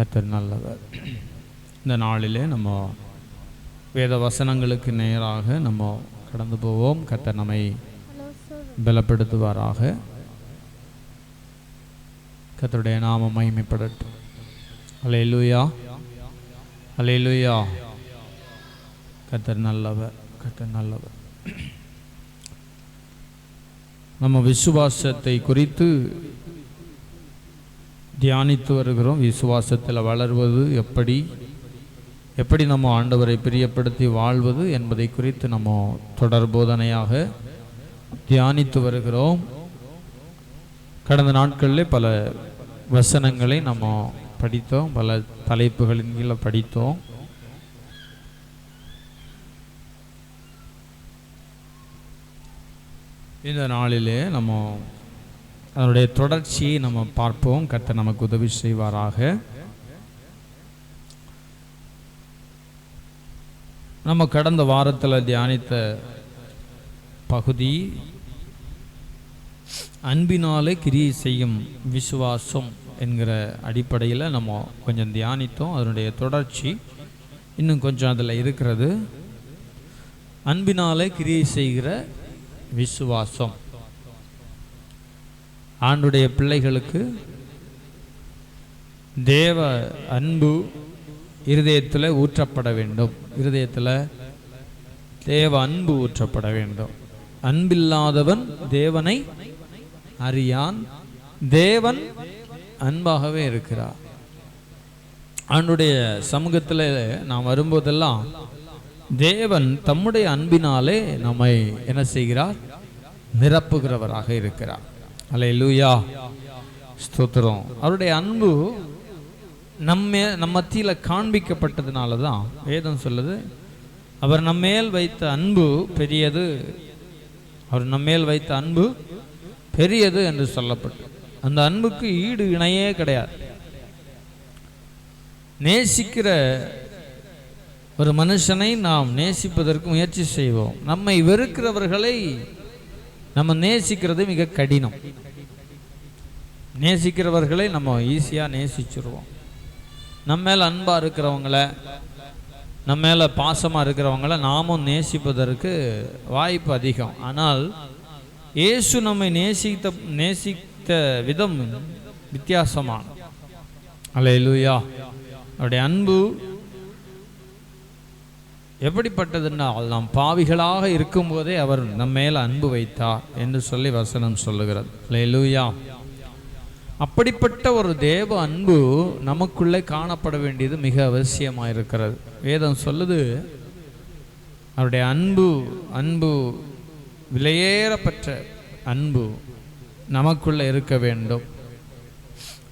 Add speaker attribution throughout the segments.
Speaker 1: கர்த்தர் நல்லவர். இந்த நாளிலே நம்ம வேத வசனங்களுக்கு நேராக நம்ம கடந்து போவோம். கர்த்தர் நம்மை பலப்படுத்துவாராக. கர்த்தருடைய நாமம் மகிமைப்படட்டும். அல்லேலூயா, அல்லேலூயா. கர்த்தர் நல்லவர், கர்த்தர் நல்லவர். நம்ம விசுவாசத்தை குறித்து தியானித்து வருகிறோம். விசுவாசத்தில் வளர்வது எப்படி நம்ம ஆண்டவரை பிரியப்படுத்தி வாழ்வது என்பதை குறித்து நம்ம தொடர் போதனையாக தியானித்து வருகிறோம். கடந்த நாட்களில் பல வசனங்களை நம்ம படித்தோம், பல தலைப்புகளின் கீழே படித்தோம். இந்த நாளிலே நம்ம அதனுடைய தொடர்ச்சியை நம்ம பார்ப்போம். கர்த்தர் நமக்கு உதவி செய்வாராக. நம்ம கடந்த வாரத்தில் தியானித்த பகுதி அன்பினாலே கிரியை செய்யும் விசுவாசம் என்கிற அடிப்படையில் நம்ம கொஞ்சம் தியானித்தோம். அதனுடைய தொடர்ச்சி இன்னும் கொஞ்சம் அதில் இருக்கிறது. அன்பினாலே கிரியை செய்கிற விசுவாசம். ஆண்டுடைய பிள்ளைகளுக்கு தேவ அன்பு இருதயத்தில் ஊற்றப்பட வேண்டும். இருதயத்தில் தேவ அன்பு ஊற்றப்பட வேண்டும். அன்பில்லாதவன் தேவனை அறியான். தேவன் அன்பாகவே இருக்கிறார். ஆண்டுடைய சமூகத்தில் நாம் வரும்போதெல்லாம் தேவன் தம்முடைய அன்பினாலே நம்மை என்ன செய்கிறார்? நிரப்புகிறவராக இருக்கிறார். அல்லேலூயா, ஸ்தோத்திரம். அவருடைய அன்பு நம்ம மத்தியில் காண்பிக்கப்பட்டதுனால தான் வேதம் சொல்லுது, அவர் நம்மேல் வைத்த அன்பு பெரியது, அவர் நம்மேல் வைத்த அன்பு பெரியது என்று சொல்லப்பட்டு, அந்த அன்புக்கு ஈடு இணையே கிடையாது. நேசிக்கிற ஒரு மனுஷனை நாம் நேசிப்பதற்கு முயற்சி செய்வோம். நம்மை வெறுக்கிறவர்களை நம்ம நேசிக்கிறது மிக கடினம். நேசிக்கிறவர்களை நம்ம ஈஸியாக நேசிச்சிருவோம். நம்ம மேலே அன்பாக இருக்கிறவங்கள, நம்ம மேலே பாசமாக இருக்கிறவங்கள நாமும் நேசிப்பதற்கு வாய்ப்பு அதிகம். ஆனால் இயேசு நம்மை நேசித்த விதம் வித்தியாசமான. அல்லேலூயா. அவருடைய அன்பு எப்படிப்பட்டதுன்னால், நாம் பாவிகளாக இருக்கும்போதே அவர் நம்ம மேலே அன்பு வைத்தார் என்று சொல்லி வசனம் சொல்லுகிறது. அல்லேலூயா. அப்படிப்பட்ட ஒரு தேவ அன்பு நமக்குள்ளே காணப்பட வேண்டியது மிக அவசியமாக இருக்கிறது. வேதம் சொல்லுது, அவருடைய அன்பு விலையேறப்பட்ட அன்பு நமக்குள்ளே இருக்க வேண்டும்.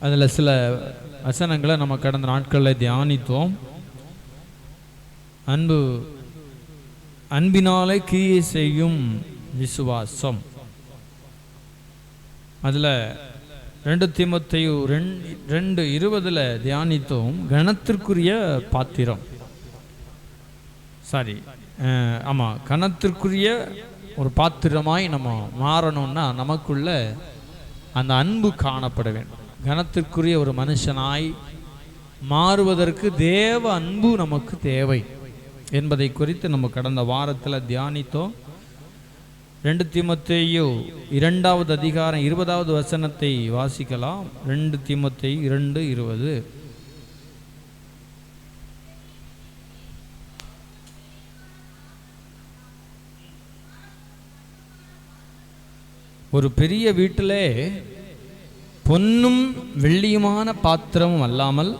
Speaker 1: அதில் சில வசனங்களை நம்ம கடந்த நாட்களில் தியானித்தோம். அன்பினாலே கிரியை செய்யும் விசுவாசம். அதில் 2 தீமோத்தேயு 2:20 தியானித்தோம். கனத்திற்குரிய பாத்திரம், கனத்திற்குரிய ஒரு பாத்திரமாய் நம்ம மாறணும்னா நமக்குள்ள அந்த அன்பு காணப்பட வேண்டும். கனத்திற்குரிய ஒரு மனுஷனாய் மாறுவதற்கு தேவ அன்பு நமக்கு தேவை என்பதை குறித்து நம்ம கடந்த வாரத்தில் தியானித்தோம். 2 தீமோத்தேயு 2வது அதிகாரம் 20வது வசனத்தை வாசிக்கலாம். 2 தீமோத்தேயு 2:20. ஒரு பெரிய வீட்டிலே பொன்னும் வெள்ளியுமான பாத்திரமும் அல்லாமல்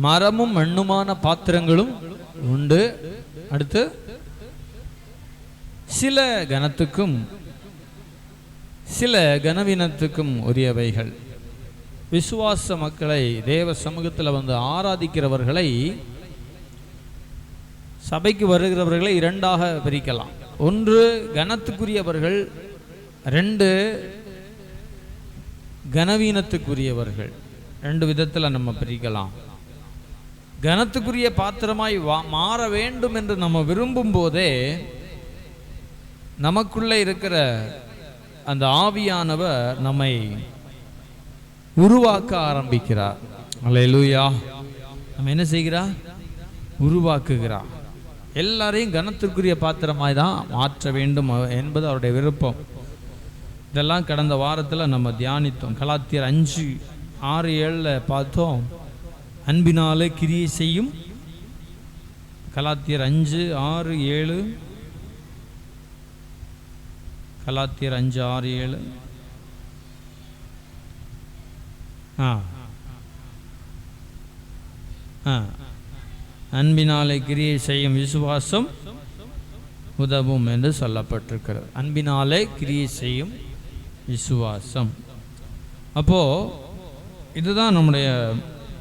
Speaker 1: மரமும் மண்ணுமான பாத்திரங்களும் உண்டு. அடுத்து, சில கனத்துக்கும் சில கனவீனத்துக்கும் உரியவைகள். விசுவாச மக்களை, தேவ சமூகத்தில் வந்து ஆராதிக்கிறவர்களை, சபைக்கு வருகிறவர்களை 2ஆக பிரிக்கலாம். 1 கனத்துக்குரியவர்கள், 2 கனவீனத்துக்குரியவர்கள். 2 விதத்தில் நம்ம பிரிக்கலாம். கனத்துக்குரிய பாத்திரமாய் மாற வேண்டும் என்று நம்ம விரும்பும் போதே நமக்குள்ளே இருக்கிற அந்த ஆவியானவர் நம்மை உருவாக்க ஆரம்பிக்கிறார். அல்லேலூயா. நம்ம என்ன செய்கிறார்? உருவாக்குகிறார். எல்லாரையும் கனத்திற்குரிய பாத்திரமாய் தான் மாற்ற வேண்டும் என்பது அவருடைய விருப்பம். இதெல்லாம் கடந்த வாரத்தில் நம்ம தியானித்தோம். கலாத்தியர் 5:6-7 பார்த்தோம். அன்பினாலே கிரியை செய்யும். கலாத்தியர் 5:6-7. கலாத்தியர் 5:6-7. அன்பினாலே கிரியை செய்யும் விசுவாசம் உதவும் என்று சொல்லப்பட்டிருக்கிறது. அன்பினாலே கிரியை செய்யும் விசுவாசம். அப்போ இதுதான் நம்முடைய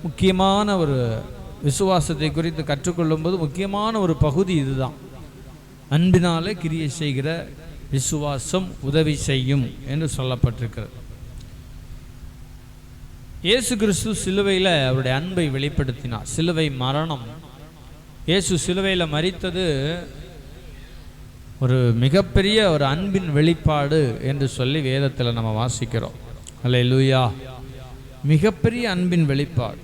Speaker 1: முக்கியமான ஒரு விசுவாசத்தை குறித்து கற்றுக்கொள்ளும் போது முக்கியமான ஒரு பகுதி இதுதான். அன்பினாலே கிரியை செய்கிற விசுவாசம் உதவி செய்யும் என்று சொல்லப்பட்டிருக்கிறது. இயேசு கிறிஸ்து சிலுவையில் அவருடைய அன்பை வெளிப்படுத்தினார். சிலுவை மரணம், இயேசு சிலுவையில் மரித்தது ஒரு மிகப்பெரிய ஒரு அன்பின் வெளிப்பாடு என்று சொல்லி வேதத்தில் நம்ம வாசிக்கிறோம். அல்லேலூயா. மிகப்பெரிய அன்பின் வெளிப்பாடு.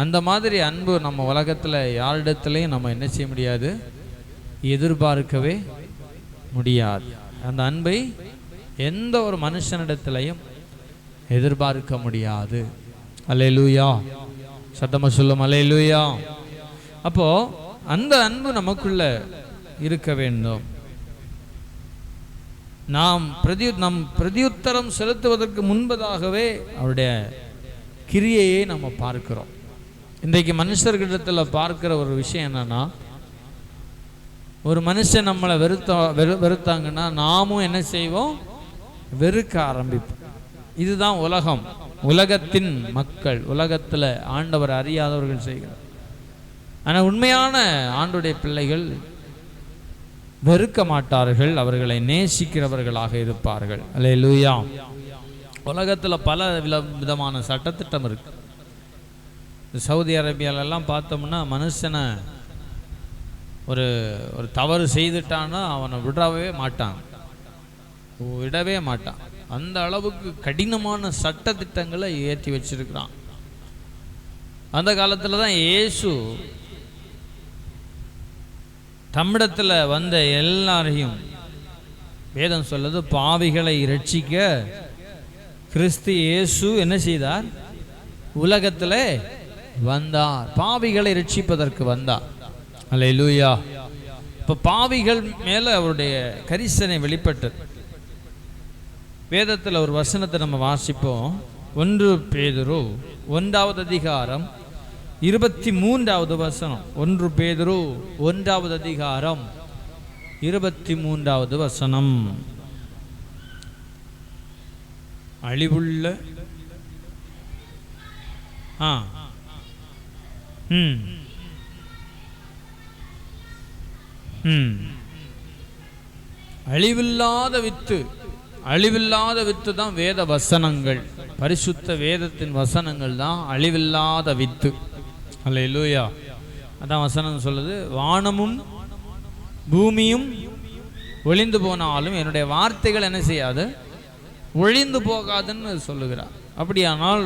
Speaker 1: அந்த மாதிரி அன்பு நம்ம உலகத்தில் யாரிடத்துலையும் நம்ம என்ன செய்ய முடியாது, எதிர்பார்க்கவே முடியாது. அந்த அன்பை எந்த ஒரு மனுஷனிடத்திலையும் எதிர்பார்க்க முடியாது. அல்லேலூயா. சத்தமா சொல்லும் அல்லேலூயா. அப்போ அந்த அன்பு நமக்குள்ள இருக்க வேண்டும். நாம் பிரதியுத்தரம் செலுத்துவதற்கு முன்பதாகவே அவருடைய கிரியையை நம்ம பார்க்கிறோம். இன்றைக்கு மனுஷர்களிடத்தில் பார்க்கிற ஒரு விஷயம் என்னன்னா, ஒரு மனுஷன் நம்மளை வெறுத்தாங்கன்னா நாமும் என்ன செய்வோம், வெறுக்க ஆரம்பிப்போம். இதுதான் உலகம், உலகத்தின் மக்கள், உலகத்தில் ஆண்டவர் அறியாதவர்கள் செய்கிறார். ஆனால் உண்மையான ஆண்டுடைய பிள்ளைகள் வெறுக்க மாட்டார்கள், அவர்களை நேசிக்கிறவர்களாக இருப்பார்கள். அல்லேலூயா. உலகத்தில் பல விதமான சட்டத்திட்டம் இருக்கு. சவுதி அரேபியாலெல்லாம் பார்த்தோம்னா மனுஷனை ஒரு தவறு செய்துட்டான்னா அவனை விடவே மாட்டான். அந்த அளவுக்கு கடினமான சட்டத்திட்டங்களை ஏற்றி வச்சிருக்கிறான். அந்த காலத்தில் தான் இயேசு தமிழத்தில் வந்த எல்லாரையும் வேதம் சொல்லுது, பாவிகளை இரட்சிக்க கிறிஸ்து இயேசு என்ன செய்தார், உலகத்தில் வந்தார். பாவிகளை இரட்சிப்பதற்கு வந்தார். அல்லேலூயா. இப்போ பாவிகள் மேலே அவருடைய கரிசனை வெளிப்பட்டது. வேதத்தில் ஒரு வசனத்தை நம்ம வாசிப்போம். 1 பேதுரு 1வது அதிகாரம் 23வது வசனம். 1 பேதுரு 1வது அதிகாரம் 23வது வசனம். அழிவுள்ள அழிவில்லாத வித்து தான் வேத வசனங்கள். பரிசுத்த வேதத்தின் வசனங்கள் தான் அழிவில்லாத வித்து. அல்லேலூயா. அதான் வசனம் சொல்லுது, வானமும் பூமியும் ஒளிந்து போனாலும் என்னுடைய வார்த்தைகள் என்ன செய்யாது, ஒழிந்து போகாதுன்னு சொல்லுகிறார். அப்படியானால்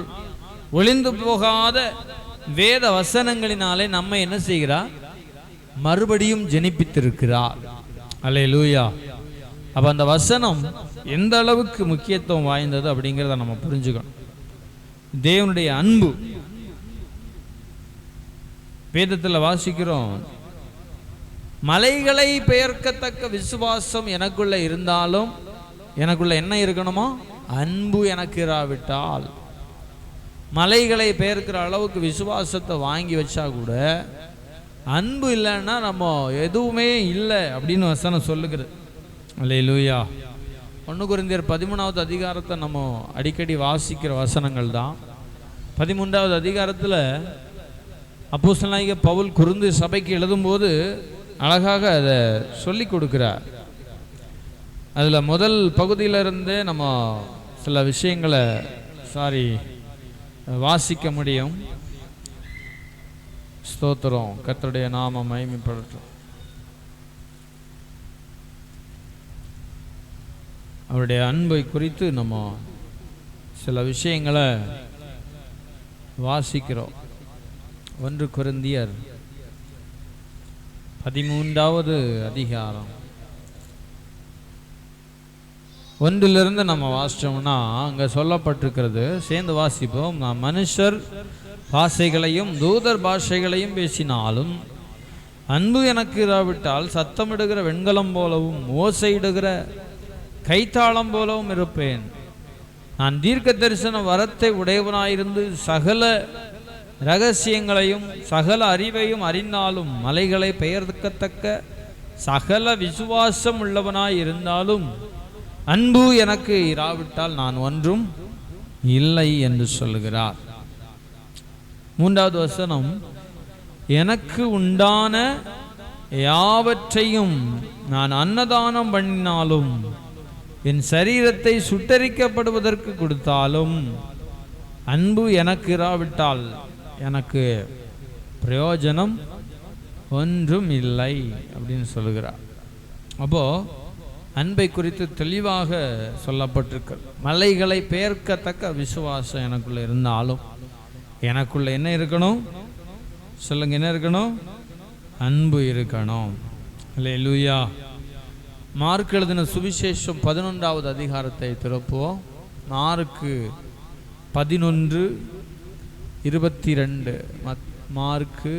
Speaker 1: ஒளிந்து போகாத வேத வசனங்களினாலே நம்ம என்ன செய்கிறார், மறுபடியும் ஜெனிப்பித்திருக்கிறார். அல்லேலூயா. அப்ப அந்த வசனம் எந்த அளவுக்கு முக்கியத்துவம் வாய்ந்தது அப்படிங்கிறத நம்ம புரிஞ்சுக்கணும். தேவனுடைய அன்பு வேதத்தில் வாசிக்கிறோம், மலைகளை பெயர்க்கத்தக்க விசுவாசம் எனக்குள்ள இருந்தாலும் எனக்குள்ள என்ன இருக்கணுமோ, அன்பு எனக்கு இராவிட்டால். மலைகளை பெயர்க்கிற அளவுக்கு விசுவாசத்தை வாங்கி வச்சா கூட அன்பு இல்லைன்னா நம்ம எதுவுமே இல்லை அப்படின்னு வசனம் சொல்லுகிறது. அல்லேலூயா. 1 கொரிந்தியர் 13வது அதிகாரத்தை நம்ம அடிக்கடி வாசிக்கிற வசனங்கள் தான். 13வது அதிகாரத்தில் அப்போஸ்தலனாகிய பவுல் கொரிந்து சபைக்கு எழுதும்போது அழகாக அதை சொல்லி கொடுக்கிறார். அதில் முதல் பகுதியிலிருந்தே நம்ம சில விஷயங்களை வாசிக்க முடியும். ஸ்தோத்திரம். கர்த்தருடைய நாமம் மகிமைப்படட்டும். அவருடைய அன்பை குறித்து நம்ம சில விஷயங்களை வாசிக்கிறோம். 1 கொரிந்தியர் 13வது அதிகாரம் 1 நம்ம வாசிச்சோம்னா அங்க சொல்லப்பட்டிருக்கிறது. சேர்ந்து வாசிப்போம். நாம் மனுஷர் பாஷைகளையும் தூதர் பாஷைகளையும் பேசினாலும் அன்பு எனக்கு இராவிட்டால் சத்தமிடுகிற வெண்கலம் போலவும் ஓசையிடுகிற கைத்தாளம் போலவும் இருப்பேன். நான் தீர்க்க தரிசன வரத்தை உடையவனாயிருந்து சகல இரகசியங்களையும் சகல அறிவையும் அறிந்தாலும் மலைகளை பெயர்க்கத்தக்க சகல விசுவாசம் உள்ளவனாய் இருந்தாலும் அன்பு எனக்கு இராவிட்டால் நான் ஒன்றும் இல்லை என்று சொல்லுகிறார். 3வது வசனம், எனக்கு உண்டான யாவற்றையும் நான் அன்னதானம் பண்ணினாலும் என் சரீரத்தை சுட்டரிக்கப்படுவதற்கு கொடுத்தாலும் அன்பு எனக்கு இராவிட்டால் எனக்கு பிரயோஜனம் ஒன்றும் இல்லை அப்படின்னு சொல்லுகிறார். அப்போ அன்பை குறித்து தெளிவாக சொல்லப்பட்டிருக்கு. மலைகளை பெயர்க்கத்தக்க விசுவாசம் எனக்குள்ள இருந்தாலும் எனக்குள்ள என்ன இருக்கணும் சொல்லுங்க, என்ன இருக்கணும்? அன்பு இருக்கணும். அல்லேலூயா. மார்க் எழுதின சுவிசேஷம் 11வது அதிகாரத்தை திறப்போம். மார்க்கு 11:22. மார்க்கு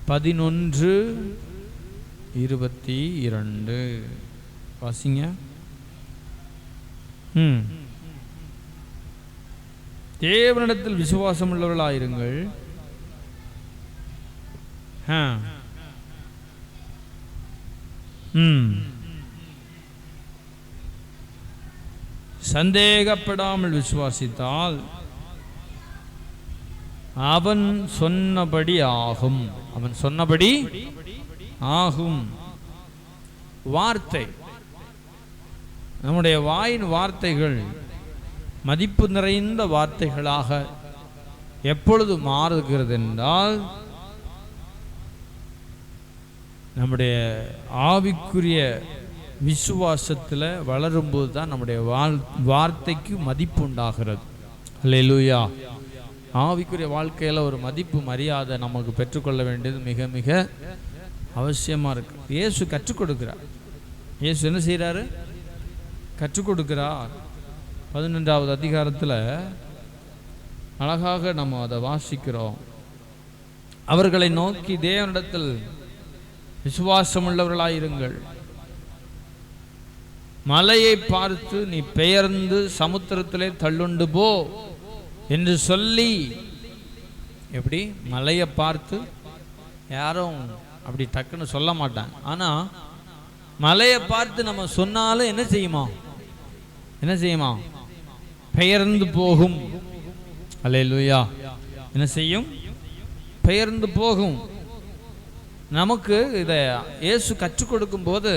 Speaker 1: 11:22 வாசிங்க. தேவனிடத்தில் விசுவாசம் உள்ளவர்களாயிருங்கள். சந்தேகப்படாமல் விசுவாசித்தால் அவன் சொன்னபடி ஆகும். அவன் சொன்னபடி ஆகும். வார்த்தை, நம்முடைய வாயின் வார்த்தைகள் மதிப்பு நிறைந்த வார்த்தைகளாக எப்பொழுது மாறுகிறது என்றால் நம்முடைய ஆவிக்குரிய விசுவாசத்தில் வளரும்போது தான் நம்முடைய வார்த்தைக்கு மதிப்பு உண்டாகிறது. அல்லேலூயா. ஆவிக்குரிய வாழ்க்கையில் ஒரு மதிப்பு மரியாதை நமக்கு பெற்றுக்கொள்ள வேண்டியது மிக மிக அவசியமாக இருக்கு. இயேசு கற்றுக் கொடுக்கிறார். இயேசு என்ன செய்கிறாரு? கற்றுக் கொடுக்கிறார். 11வது அதிகாரத்தில் அழகாக நம்ம அதை வாசிக்கிறோம். அவர்களை நோக்கி தேவனிடத்தில் விசுவாசம் உள்ளவர்களாயிருங்கள். மலையை பார்த்து நீ பெயர்ந்து சமுத்திரத்திலே தள்ளுண்டு போ என்று சொல்லி, எப்படி மலையை பார்த்து யாரும் அப்படி டக்குன்னு சொல்ல மாட்டாங்க. ஆனால் மலையை பார்த்து நம்ம சொன்னாலும் என்ன செய்யுமா? என்ன செய்யுமா? பெயர்ந்து போகும். அல்லேலூயா. என்ன செய்யும்? பெயர்ந்து போகும். நமக்கு இதை இயேசு கற்றுக் கொடுக்கும் போது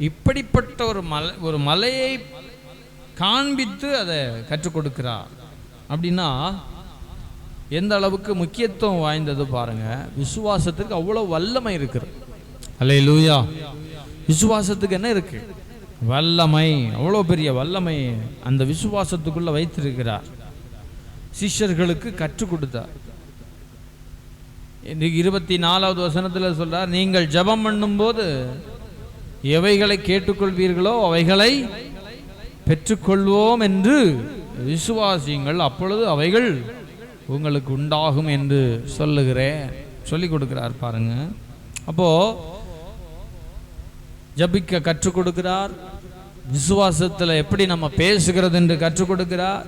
Speaker 1: இப்படிப்பட்ட ஒரு மலையை காண்பித்து அதை கற்றுக் கொடுக்கிறார். அப்படின்னா எந்த அளவுக்கு முக்கியத்துவம் வாய்ந்தது பாருங்க. விசுவாசத்துக்கு அவ்வளவு வல்லமை இருக்குது. அல்லேலூயா. விசுவாசத்துக்கு என்ன இருக்கு? வல்லமை. அவ்வளோ பெரிய வல்லமை அந்த விசுவாசத்துக்குள்ள வைத்திருக்கிறார். சிஷ்யர்களுக்கு கற்றுக் கொடுத்தார். இன்றைக்கு 24வது வசனத்தில் சொல்றார், நீங்கள் ஜெபம் பண்ணும்போது எவைகளை கேட்டுக்கொள்வீர்களோ அவைகளை பெற்றுக்கொள்வோம் என்று விசுவாசியுங்கள், அப்பொழுது அவைகள் உங்களுக்கு உண்டாகும் என்று சொல்லிக் கொடுக்கிறார் பாருங்க. அப்போ ஜபிக்க கற்றுக் கொடுக்கிறார். விசுவாசத்தில் எப்படி நம்ம பேசுகிறது என்று கற்றுக் கொடுக்கிறார்.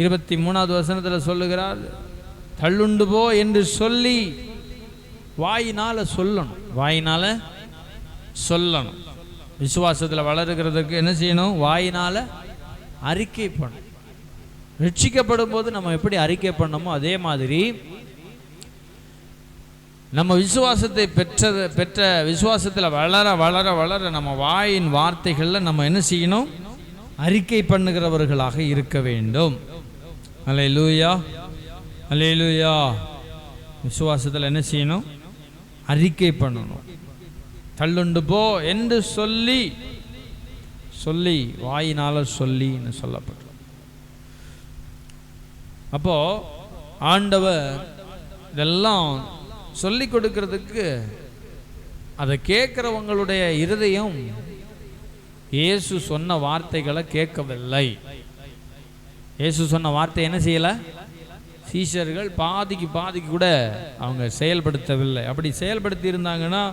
Speaker 1: 23வது வசனத்தில் சொல்லுகிறார், தள்ளுண்டு போ என்று சொல்லி வாயினால சொல்லணும். வாயினால சொல்லணும். விசுவாசத்தில் வளருகிறதுக்கு என்ன செய்யணும்? வாயினால அறிக்கை பண்ணணும். ரட்சிக்கப்படும் போது நம்ம எப்படி அறிக்கை பண்ணணுமோ அதே மாதிரி நம்ம விசுவாசத்தை பெற்ற விசுவாசத்தில் வளர வளர வளர நம்ம வாயின் வார்த்தைகளில் நம்ம என்ன செய்யணும்? அறிக்கை பண்ணுகிறவர்களாக இருக்க வேண்டும். அல்லேலூயா. அல்லேலூயா. விசுவாசத்தில் என்ன செய்யணும்? அறிக்கை பண்ணணும். தள்ளுண்டு போ என்று சொல்லி வாயினால சொல்லின்னு சொல்லப்பட்டோம். அப்போ ஆண்டவர் இதெல்லாம் சொல்லி கொடுக்கிறதுக்கு அதை கேட்கிறவங்களுடைய இருதயம் இயேசு சொன்ன வார்த்தைகளை கேட்கவில்லை. இயேசு சொன்ன வார்த்தை என்ன செய்யலை? சீஷர்கள் பாதிக்கு கூட அவங்க செயல்படுத்தவில்லை. அப்படி செயல்படுத்தி இருந்தாங்கன்னா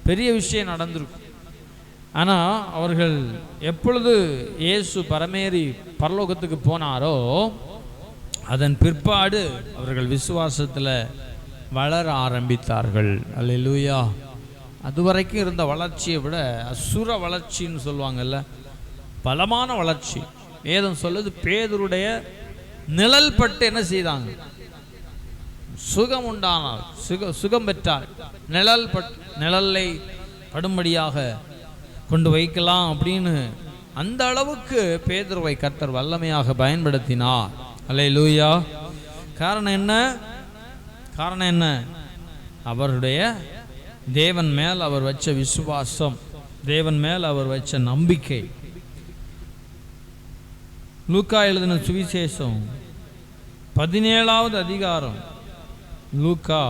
Speaker 1: பெரிய விஷயம் நடந்திருக்கும். ஆனால் அவர்கள் எப்பொழுது இயேசு பரமேறி பரலோகத்துக்கு போனாரோ அதன் பிற்பாடு அவர்கள் விசுவாசத்தில் வளர ஆரம்பித்தார்கள். அல்லேலூயா. அதுவரைக்கும் இருந்த வளர்ச்சியை விட அசுர வளர்ச்சின்னு சொல்லுவாங்கல்ல, பலமான வளர்ச்சி. வேதம் சொல்லுது, பேதுருடைய நிழல் பட்டு என்ன செய்தாங்க? சுகம் உண்டானார், சுகம் பெற்றார். நிழலை படும்படியாக கொண்டு வைக்கலாம் அப்படின்னு அந்த அளவுக்கு பேதுருவை கர்த்தர் வல்லமையாக பயன்படுத்தினார். அல்லேலூயா. காரணம் என்ன? அவருடைய தேவன் மேல் அவர் வச்ச விசுவாசம், தேவன் மேல் அவர் வச்ச நம்பிக்கை. லூக்கா எழுதின சுவிசேஷம் 17வது அதிகாரம், லூக்கா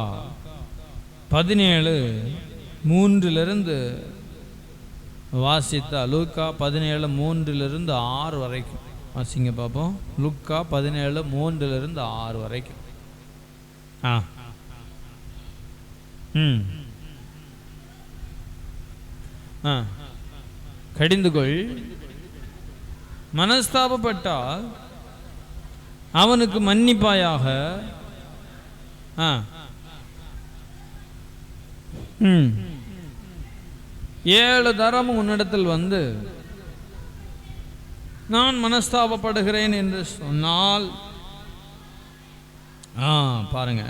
Speaker 1: 17:3 வாசித்தா, லூக்கா 17:3 வரைக்கும் வாசிங்க பார்ப்போம். லூக்கா 17:3 வரைக்கும். கடிந்துகொள், மனஸ்தாபப்பட்டால் அவனுக்கு மன்னிப்பாயாக. 7 தரம் உன்னிடத்தில் வந்து நான் மனஸ்தாபப்படுகிறேன் என்று சொன்னால், பாருங்க,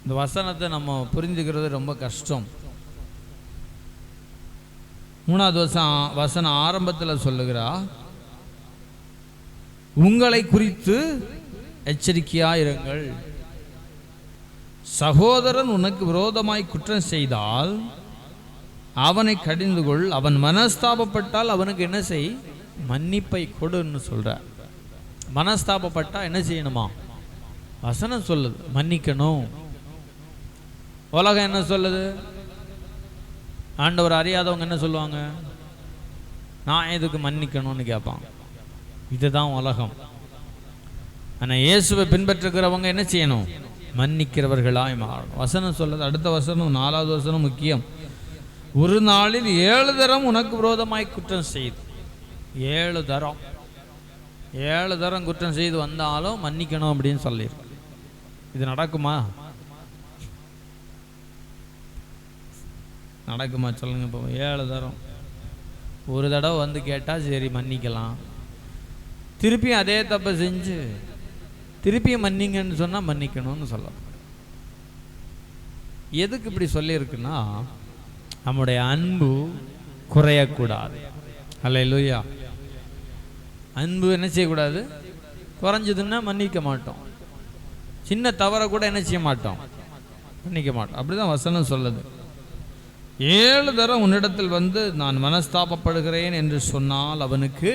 Speaker 1: இந்த வசனத்தை நம்ம புரிஞ்சுக்கிறது ரொம்ப கஷ்டம். 3வது வசனம் ஆரம்பத்தில் சொல்லுகிறா, உங்களை குறித்து எச்சரிக்கையாயிருங்கள். சகோதரன் உனக்கு விரோதமாய் குற்றம் செய்தால் அவனை கடிந்து கொள். அவன் மனஸ்தாபப்பட்டால் அவனுக்கு என்ன செய்? மன்னிப்பை கொடுன்னு சொல்ற. மனஸ்தாபப்பட்டா என்ன செய்யணுமா? வசனம் சொல்லுது, மன்னிக்கணும். உலகம் என்ன சொல்லுது? ஆண்டவர் அறியாதவங்க என்ன சொல்லுவாங்க? நான் எதுக்கு மன்னிக்கணும்னு கேட்பாங்க. இதுதான் உலகம். ஆனால் இயேசுவை பின்பற்றுகிறவங்க என்ன செய்யணும்? மன்னிக்கிறவர்களாய் மாறணும். வசனம் சொல்லுது. அடுத்த வசனம், 4வது வசனம் முக்கியம். ஒரு நாளில் 7 தரம் உனக்கு விரோதமாய் குற்றம் செய்து. 7 தரம் குற்றம் செய்து வந்தாலும் மன்னிக்கணும் அப்படின்னு சொல்லியிருக்கு. இது நடக்குமா? சொல்லுங்க. இப்போ 7 தரம், ஒரு தடவை வந்து கேட்டால் சரி மன்னிக்கலாம். திருப்பியும் அதே தப்பை செஞ்சு திருப்பியும் மன்னிங்கன்னு சொன்னால் மன்னிக்கணும்னு சொல்லலாம். எதுக்கு இப்படி சொல்லியிருக்குன்னா, நம்முடைய அன்பு குறையக்கூடாது. அல்லேலூயா. அன்பு என்ன செய்யக்கூடாது? குறைஞ்சதுன்னா மன்னிக்க மாட்டோம். சின்ன தவறை கூட என்ன செய்ய மாட்டோம்? மன்னிக்க மாட்டோம். அப்படிதான் வசனம் சொல்லுது. 7 தரம் உன்னிடத்தில் வந்து நான் மனஸ்தாபப்படுகிறேன் என்று சொன்னால் அவனுக்கு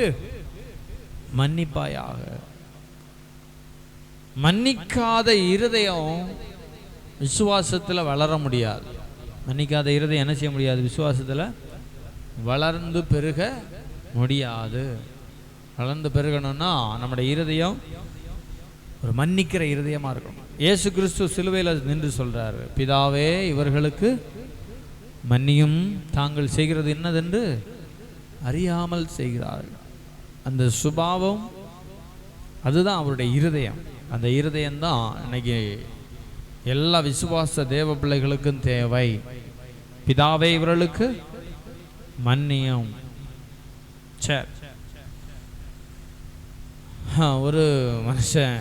Speaker 1: மன்னிப்பாயாக. மன்னிக்காத இருதயம் விசுவாசத்தில் வளர முடியாது. மன்னிக்காத இருதயம் என்ன செய்ய முடியாது? விசுவாசத்தில் வளர்ந்து பெருக முடியாது. வளர்ந்து பெருகணும்னா நம்முடைய இருதயம் ஒரு மன்னிக்கிற இருதயமாக இருக்கணும். இயேசு கிறிஸ்து சிலுவையில் நின்று சொல்கிறாரு, பிதாவே இவர்களுக்கு மன்னியும், தாங்கள் செய்கிறது என்னதென்று அறியாமல் செய்கிறார்கள். அந்த சுபாவம் அதுதான் அவருடைய இருதயம். அந்த இருதயம்தான் இன்னைக்கு எல்லா விசுவாச தேவ பிள்ளைகளுக்கும் தேவை. பிதாவே இவர்களுக்கு மன்னியும். சரி, ஒரு மனுஷன்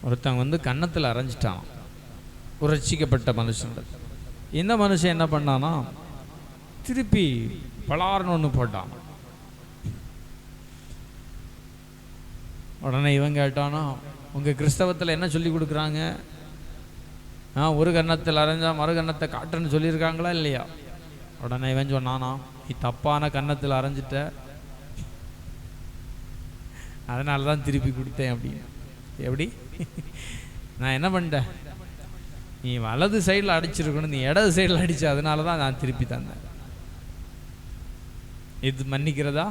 Speaker 1: ஒருத்தங்க வந்து கன்னத்தில் அரைஞ்சிட்டான், ஒரு ரட்சிக்கப்பட்ட மனுஷன். இந்த மனுஷன் என்ன பண்ணானா, திருப்பி பலார்னு ஒன்று போட்டான். உடனே இவன் கேட்டானா, உங்கள் கிறிஸ்தவத்தில் என்ன சொல்லி கொடுக்குறாங்க? ஒரு கன்னத்தில் அரைஞ்சா மறு கன்னத்தை காட்டுன்னு சொல்லியிருக்காங்களா இல்லையா? உடனே இவன் சொன்னானா, நீ தப்பான கன்னத்தில் அரைஞ்சிட்ட, அதனால தான் திருப்பி கொடுத்தேன் அப்படின்னு. எப்படி? நான் என்ன பண்ணிட்டேன், நீ வலது சைடில் அடிச்சிருக்கணும், நீ இடது சைடில் அடிச்ச, அதனால தான் நான் திருப்பி தந்தேன். இது மன்னிக்கிறதா?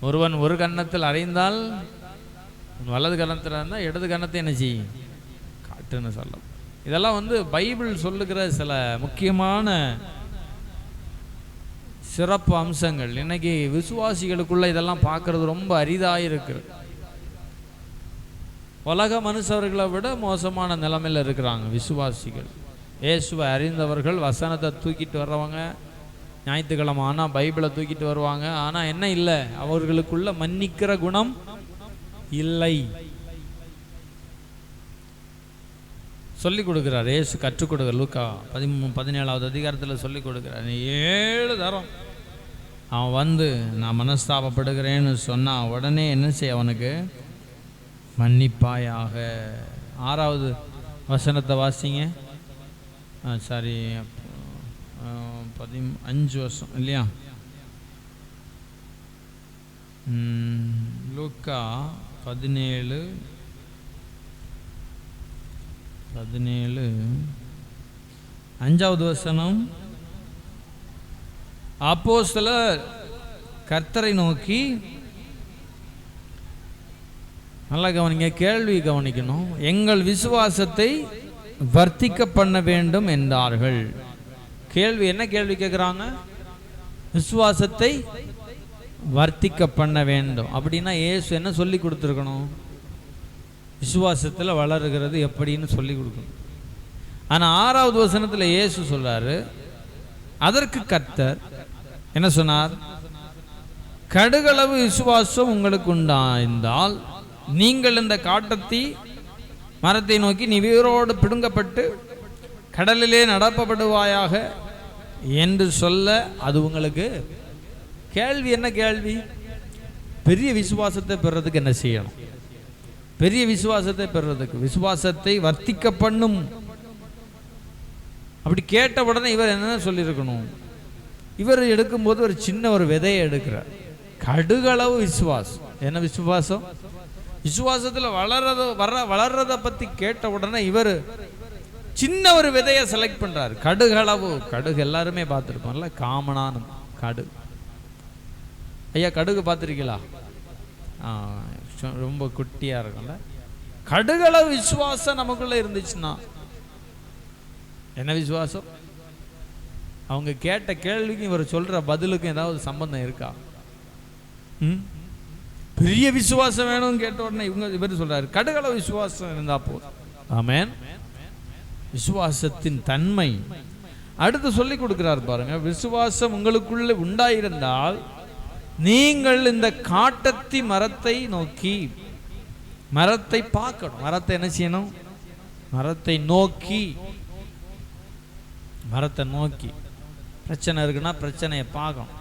Speaker 1: ஒருவன் ஒரு கன்னத்தில் அறைந்தால் வலது கன்னத்தில் இருந்தால் இடது கன்னத்தை என்ன செய்யும் காட்டுன்னு சொல்ல. இதெல்லாம் வந்து பைபிள் சொல்லுகிற சில முக்கியமான சிறப்பு அம்சங்கள். இன்னைக்கு விசுவாசிகளுக்குள்ள இதெல்லாம் பார்க்கறது ரொம்ப அரிதாக இருக்கு. உலக மனுஷர்களை விட மோசமான நிலைமையில் இருக்கிறாங்க விசுவாசிகள். இயேசுவை அறிந்தவர்கள் வசனத்தை தூக்கிட்டு வர்றவங்க, ஞாயிற்றுக்கிழமை ஆனால் பைபிளை தூக்கிட்டு வருவாங்க. ஆனால் என்ன இல்லை, அவர்களுக்குள்ள மன்னிக்கிற குணம் இல்லை. சொல்லிக் கொடுக்கிறார் இயேசு, கற்றுக் கொடுக்குற லூக்கா 17வது அதிகாரத்தில் சொல்லிக் கொடுக்குறார். 7 தரம் அவன் வந்து நான் மனஸ்தாபப்படுகிறேன்னு சொன்னான், உடனே என்ன செய்ய, அவனுக்கு மன்னிப்பாயாக. 6வது வசனத்தை வாசிங்க. சாரி 15 வருஷம் இல்லையா? லூக்கா 17 5வது வசனம். அப்போஸ்தலர் கர்த்தரை நோக்கி, நல்லா கவனிங்க, கேள்வி கவனிக்கணும், எங்கள் விசுவாசத்தை வர்த்திக்க பண்ண வேண்டும் என்றார்கள். கேள்வி என்ன கேள்வி கேட்குறாங்க? விசுவாசத்தை வர்த்திக்க பண்ண வேண்டும். அப்படின்னா இயேசு என்ன சொல்லி கொடுத்துருக்கணும்? விசுவாசத்தில் வளருகிறது எப்படின்னு சொல்லி கொடுக்கணும். ஆனால் 6வது வசனத்தில் இயேசு சொல்றாரு, அதற்கு கர்த்தர் என்ன சொன்னார்? கடுகளவு விசுவாசம் உங்களுக்கு உண்டாயிருந்தால் நீங்கள் இந்த காட்டத்தி மரத்தை நோக்கி நீ உயிரோடு பிடுங்கப்பட்டு கடலிலே நடப்பப்படுவாயாக என்று சொல்ல, அது உங்களுக்கு கேள்வி. என்ன கேள்வி? பெரிய விசுவாசத்தை பெறுறதுக்கு என்ன செய்யணும்? பெரிய விசுவாசத்தை பெறுறதுக்கு விசுவாசத்தை வர்த்திக்க பண்ணும். அப்படி கேட்ட உடனே இவர் என்ன சொல்லியிருக்கணும்? இவர் எடுக்கும்போது ஒரு சின்ன ஒரு விதையை எடுக்கிறார். கடுகளவு விசுவாசம். என்ன விசுவாசம்? விசுவாசத்தில் வளர்றதை பற்றி கேட்ட உடனே இவர் சின்ன ஒரு விதையை செலக்ட் பண்றாரு. கடுகளவு. கடுகு எல்லாருமே பார்த்துருப்போம்ல, காமனான கடுகு. ஐயா கடுகு பார்த்துருக்கீங்களா? ரொம்ப குட்டியா இருக்கும்ல. கடுகளவு விசுவாசம் நமக்குள்ள இருந்துச்சுன்னா என்ன விசுவாசம்? அவங்க கேட்ட கேள்விக்கும் இவர் சொல்ற பதிலுக்கும் ஏதாவது சம்பந்தம் இருக்கா? பெரிய விசுவாசம் வேணும்னு கேட்ட உடனே இவர் சொல்றாரு கடுகளவு விசுவாசம் இருந்தா போதும். ஆமென். விசுவாசத்தின் தன்மை அடுத்து சொல்லி கொடுக்கிறார் பாருங்க. விசுவாசம் உங்களுக்குள்ள உண்டாயிருந்தால் நீங்கள் இந்த காட்டத்தி மரத்தை நோக்கி, மரத்தை பார்க்கணும். மரத்தை என்ன செய்யணும்? மரத்தை நோக்கி. மரத்தை நோக்கி. பிரச்சனை இருக்குன்னா பிரச்சனையை பார்க்கணும்.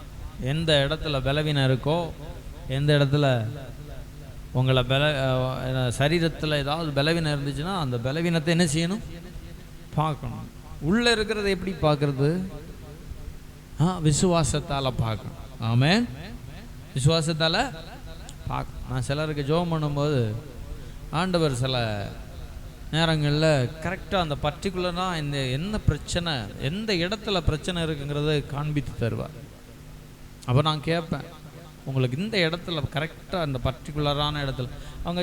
Speaker 1: எந்த இடத்துல பலவீனம் இருக்கோ, எந்த இடத்துல உங்களை சரீரத்தில் ஏதாவது பலவீனம் இருந்துச்சுன்னா அந்த பலவீனத்தை என்ன செய்யணும்? பார்க்கணும். உள்ள இருக்கிறத எப்படி பார்க்கறது? விசுவாசத்தால பார்க்கணும். ஆமென். விசுவாசத்தால பார்க்க. நான் சிலருக்கு ஜெபம் பண்ணும்போது ஆண்டவர் சில நேரங்களில் கரெக்டாக அந்த பர்டிகுலராக இந்த என்ன பிரச்சனை, எந்த இடத்துல பிரச்சனை இருக்குங்கிறத காண்பித்து தருவார். அப்போ நான் கேட்பேன், உங்களுக்கு இந்த இடத்துல கரெக்டாக அந்த பர்டிகுலரான இடத்துல. அவங்க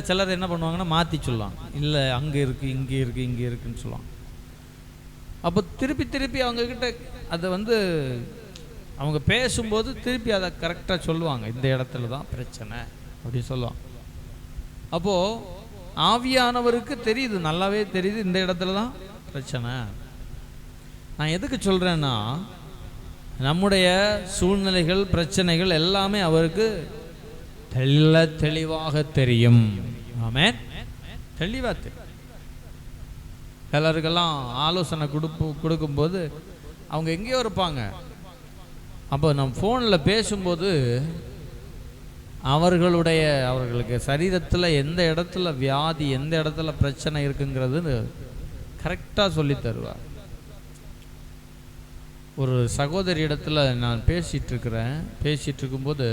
Speaker 1: சிலர் என்ன பண்ணுவாங்கன்னா மாற்றி சொல்லுவாங்க, இல்லை அங்கே இருக்குது, இங்கே இருக்குது, இங்கே இருக்குன்னு சொல்லுவாங்க. அப்போ திருப்பி அவங்கக்கிட்ட அதை அவங்க பேசும்போது திருப்பி அதை கரெக்டாக சொல்லுவாங்க, இந்த இடத்துல தான் பிரச்சனை அப்படின்னு சொல்லுவாங்க. அப்போது ஆவியானவருக்கு தெரியுது, நல்லாவே தெரியுது இந்த இடத்துல தான் பிரச்சனை. நான் எதுக்கு சொல்கிறேன்னா, நம்முடைய சூழ்நிலைகள் பிரச்சனைகள் எல்லாமே அவருக்கு தெளிவாக தெரியும். ஆமென். தெளிவாக தெரியும். எல்லாருக்கெல்லாம் ஆலோசனை கொடுக்கும்போது அவங்க எங்கேயோ இருப்பாங்க. அப்போ நம்ம ஃபோனில் பேசும்போது அவர்களுக்கு சரீரத்தில் எந்த இடத்துல வியாதி, எந்த இடத்துல பிரச்சனை இருக்குங்கிறது கரெக்டாக சொல்லி தருவார். ஒரு சகோதரி இடத்துல நான் பேசிகிட்டு இருக்கும்போது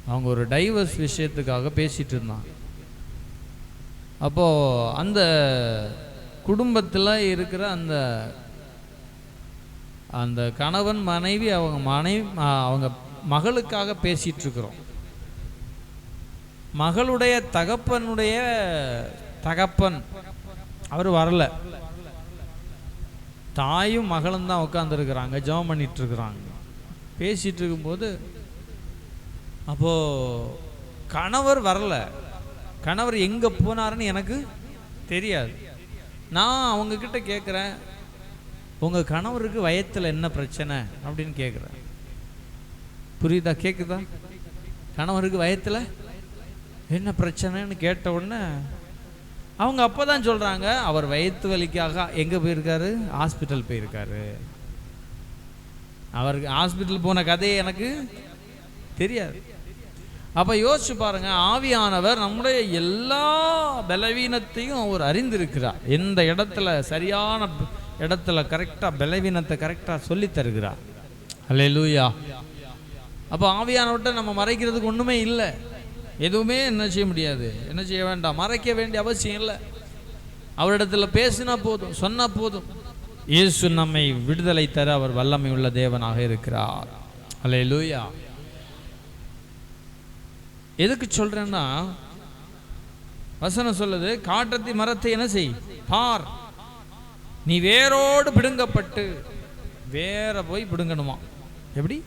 Speaker 1: அவங்க ஒரு டைவர்ஸ் விஷயத்துக்காக பேசிகிட்டு இருந்தாங்க. அப்போது அந்த குடும்பத்தில் இருக்கிற அந்த கணவன் மனைவி அவங்க மகளுக்காக பேசிகிட்ருக்குறோம். மகளுடைய தகப்பன் அவர் வரல, தாயும் மகளும் தான் உட்காந்துருக்குறாங்க, ஜெபம் பண்ணிகிட்ருக்குறாங்க. பேசிகிட்டு இருக்கும்போது அப்போது கணவர் வரல. கணவர் எங்கே போனாருன்னு எனக்கு தெரியாது. நான் அவங்கக்கிட்ட கேட்குறேன், உங்கள் கணவருக்கு வயத்தில் என்ன பிரச்சனை அப்படின்னு கேட்குறேன். புரியுதா? கேட்குதா? கணவருக்கு வயத்தில் என்ன பிரச்சனைன்னு கேட்ட உடனே அவங்க அப்போ தான் சொல்கிறாங்க, அவர் வயிற்று வலிக்காக எங்கே போயிருக்காரு? ஹாஸ்பிட்டல் போயிருக்காரு. அவருக்கு ஹாஸ்பிட்டல் போன கதையே எனக்கு தெரியாது. அப்போ யோசிச்சு பாருங்க, ஆவியானவர் நம்முடைய எல்லா பலவீனத்தையும் அவர் அறிந்திருக்கிறார். எந்த இடத்துல சரியான இடத்துல கரெக்டாக பலவீனத்தை கரெக்டாக சொல்லி தருகிறார். அல்லேலூயா. அப்போ ஆவியானவர்கிட்ட நம்ம மறைக்கிறதுக்கு ஒன்றுமே இல்லை. எதுவுமே என்ன செய்ய முடியாது, என்ன செய்ய வேண்டாம், மறைக்க வேண்டிய அவசியம் இல்லை. அவரிடத்துல பேசினா போதும், சொன்னா போதும். இயேசு நம்மை விடுதலை தர அவர் வல்லமை உள்ள தேவனாக இருக்கிறார். அல்லேலூயா. எதுக்கு சொல்றேன்னா, வசனம் சொல்லுது, காட்டத்தி மரத்தை என்ன செய், பார், நீ வேரோடு பிடுங்கப்பட்டு. வேற போய் பிடுங்கணுமா? எப்படி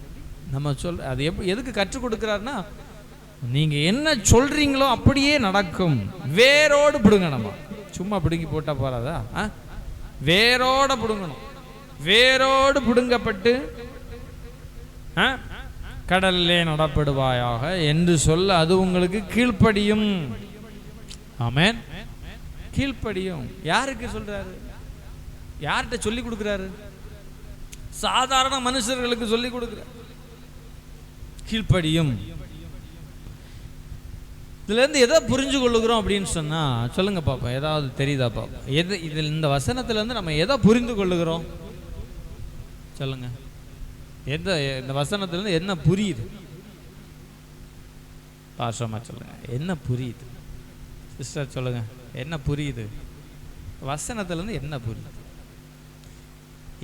Speaker 1: நம்ம அது எதுக்கு கற்றுக் கொடுக்கிறாருன்னா, நீங்க என்ன சொல்றீங்களோ அப்படியே நடக்கும். வேரோடு பிடுங்கணுமா? சும்மா பிடுங்கி போட்டா போறாதா? வேரோட பிடுங்கணும். வேரோடு பிடுங்கப்பட்டு கடல்லே நடப்படுவாயாக என்று சொல்ல அது உங்களுக்கு கீழ்ப்படியும். ஆமென். கீழ்ப்படியும். யாருக்கு சொல்றாரு? யார்கிட்ட சொல்லி கொடுக்கிறாரு? சாதாரண மனுஷர்களுக்கு சொல்லி கொடுக்கிறார். கீழ்ப்படியும். இதுல இருந்து எதை புரிஞ்சு கொள்ளுகிறோம் அப்படின்னு சொன்னா சொல்லுங்க பாப்பா. ஏதாவது தெரியுதா பாப்பா? இதில் இந்த வசனத்துல இருந்து நம்ம எதை புரிந்து கொள்ளுகிறோம் சொல்லுங்க. இந்த வசனத்திலிருந்து என்ன புரியுது? பாஷமா சொல்லுங்க, என்ன புரியுது? சிஸ்டர் சொல்லுங்க, என்ன புரியுது? வசனத்திலிருந்து என்ன புரியுது?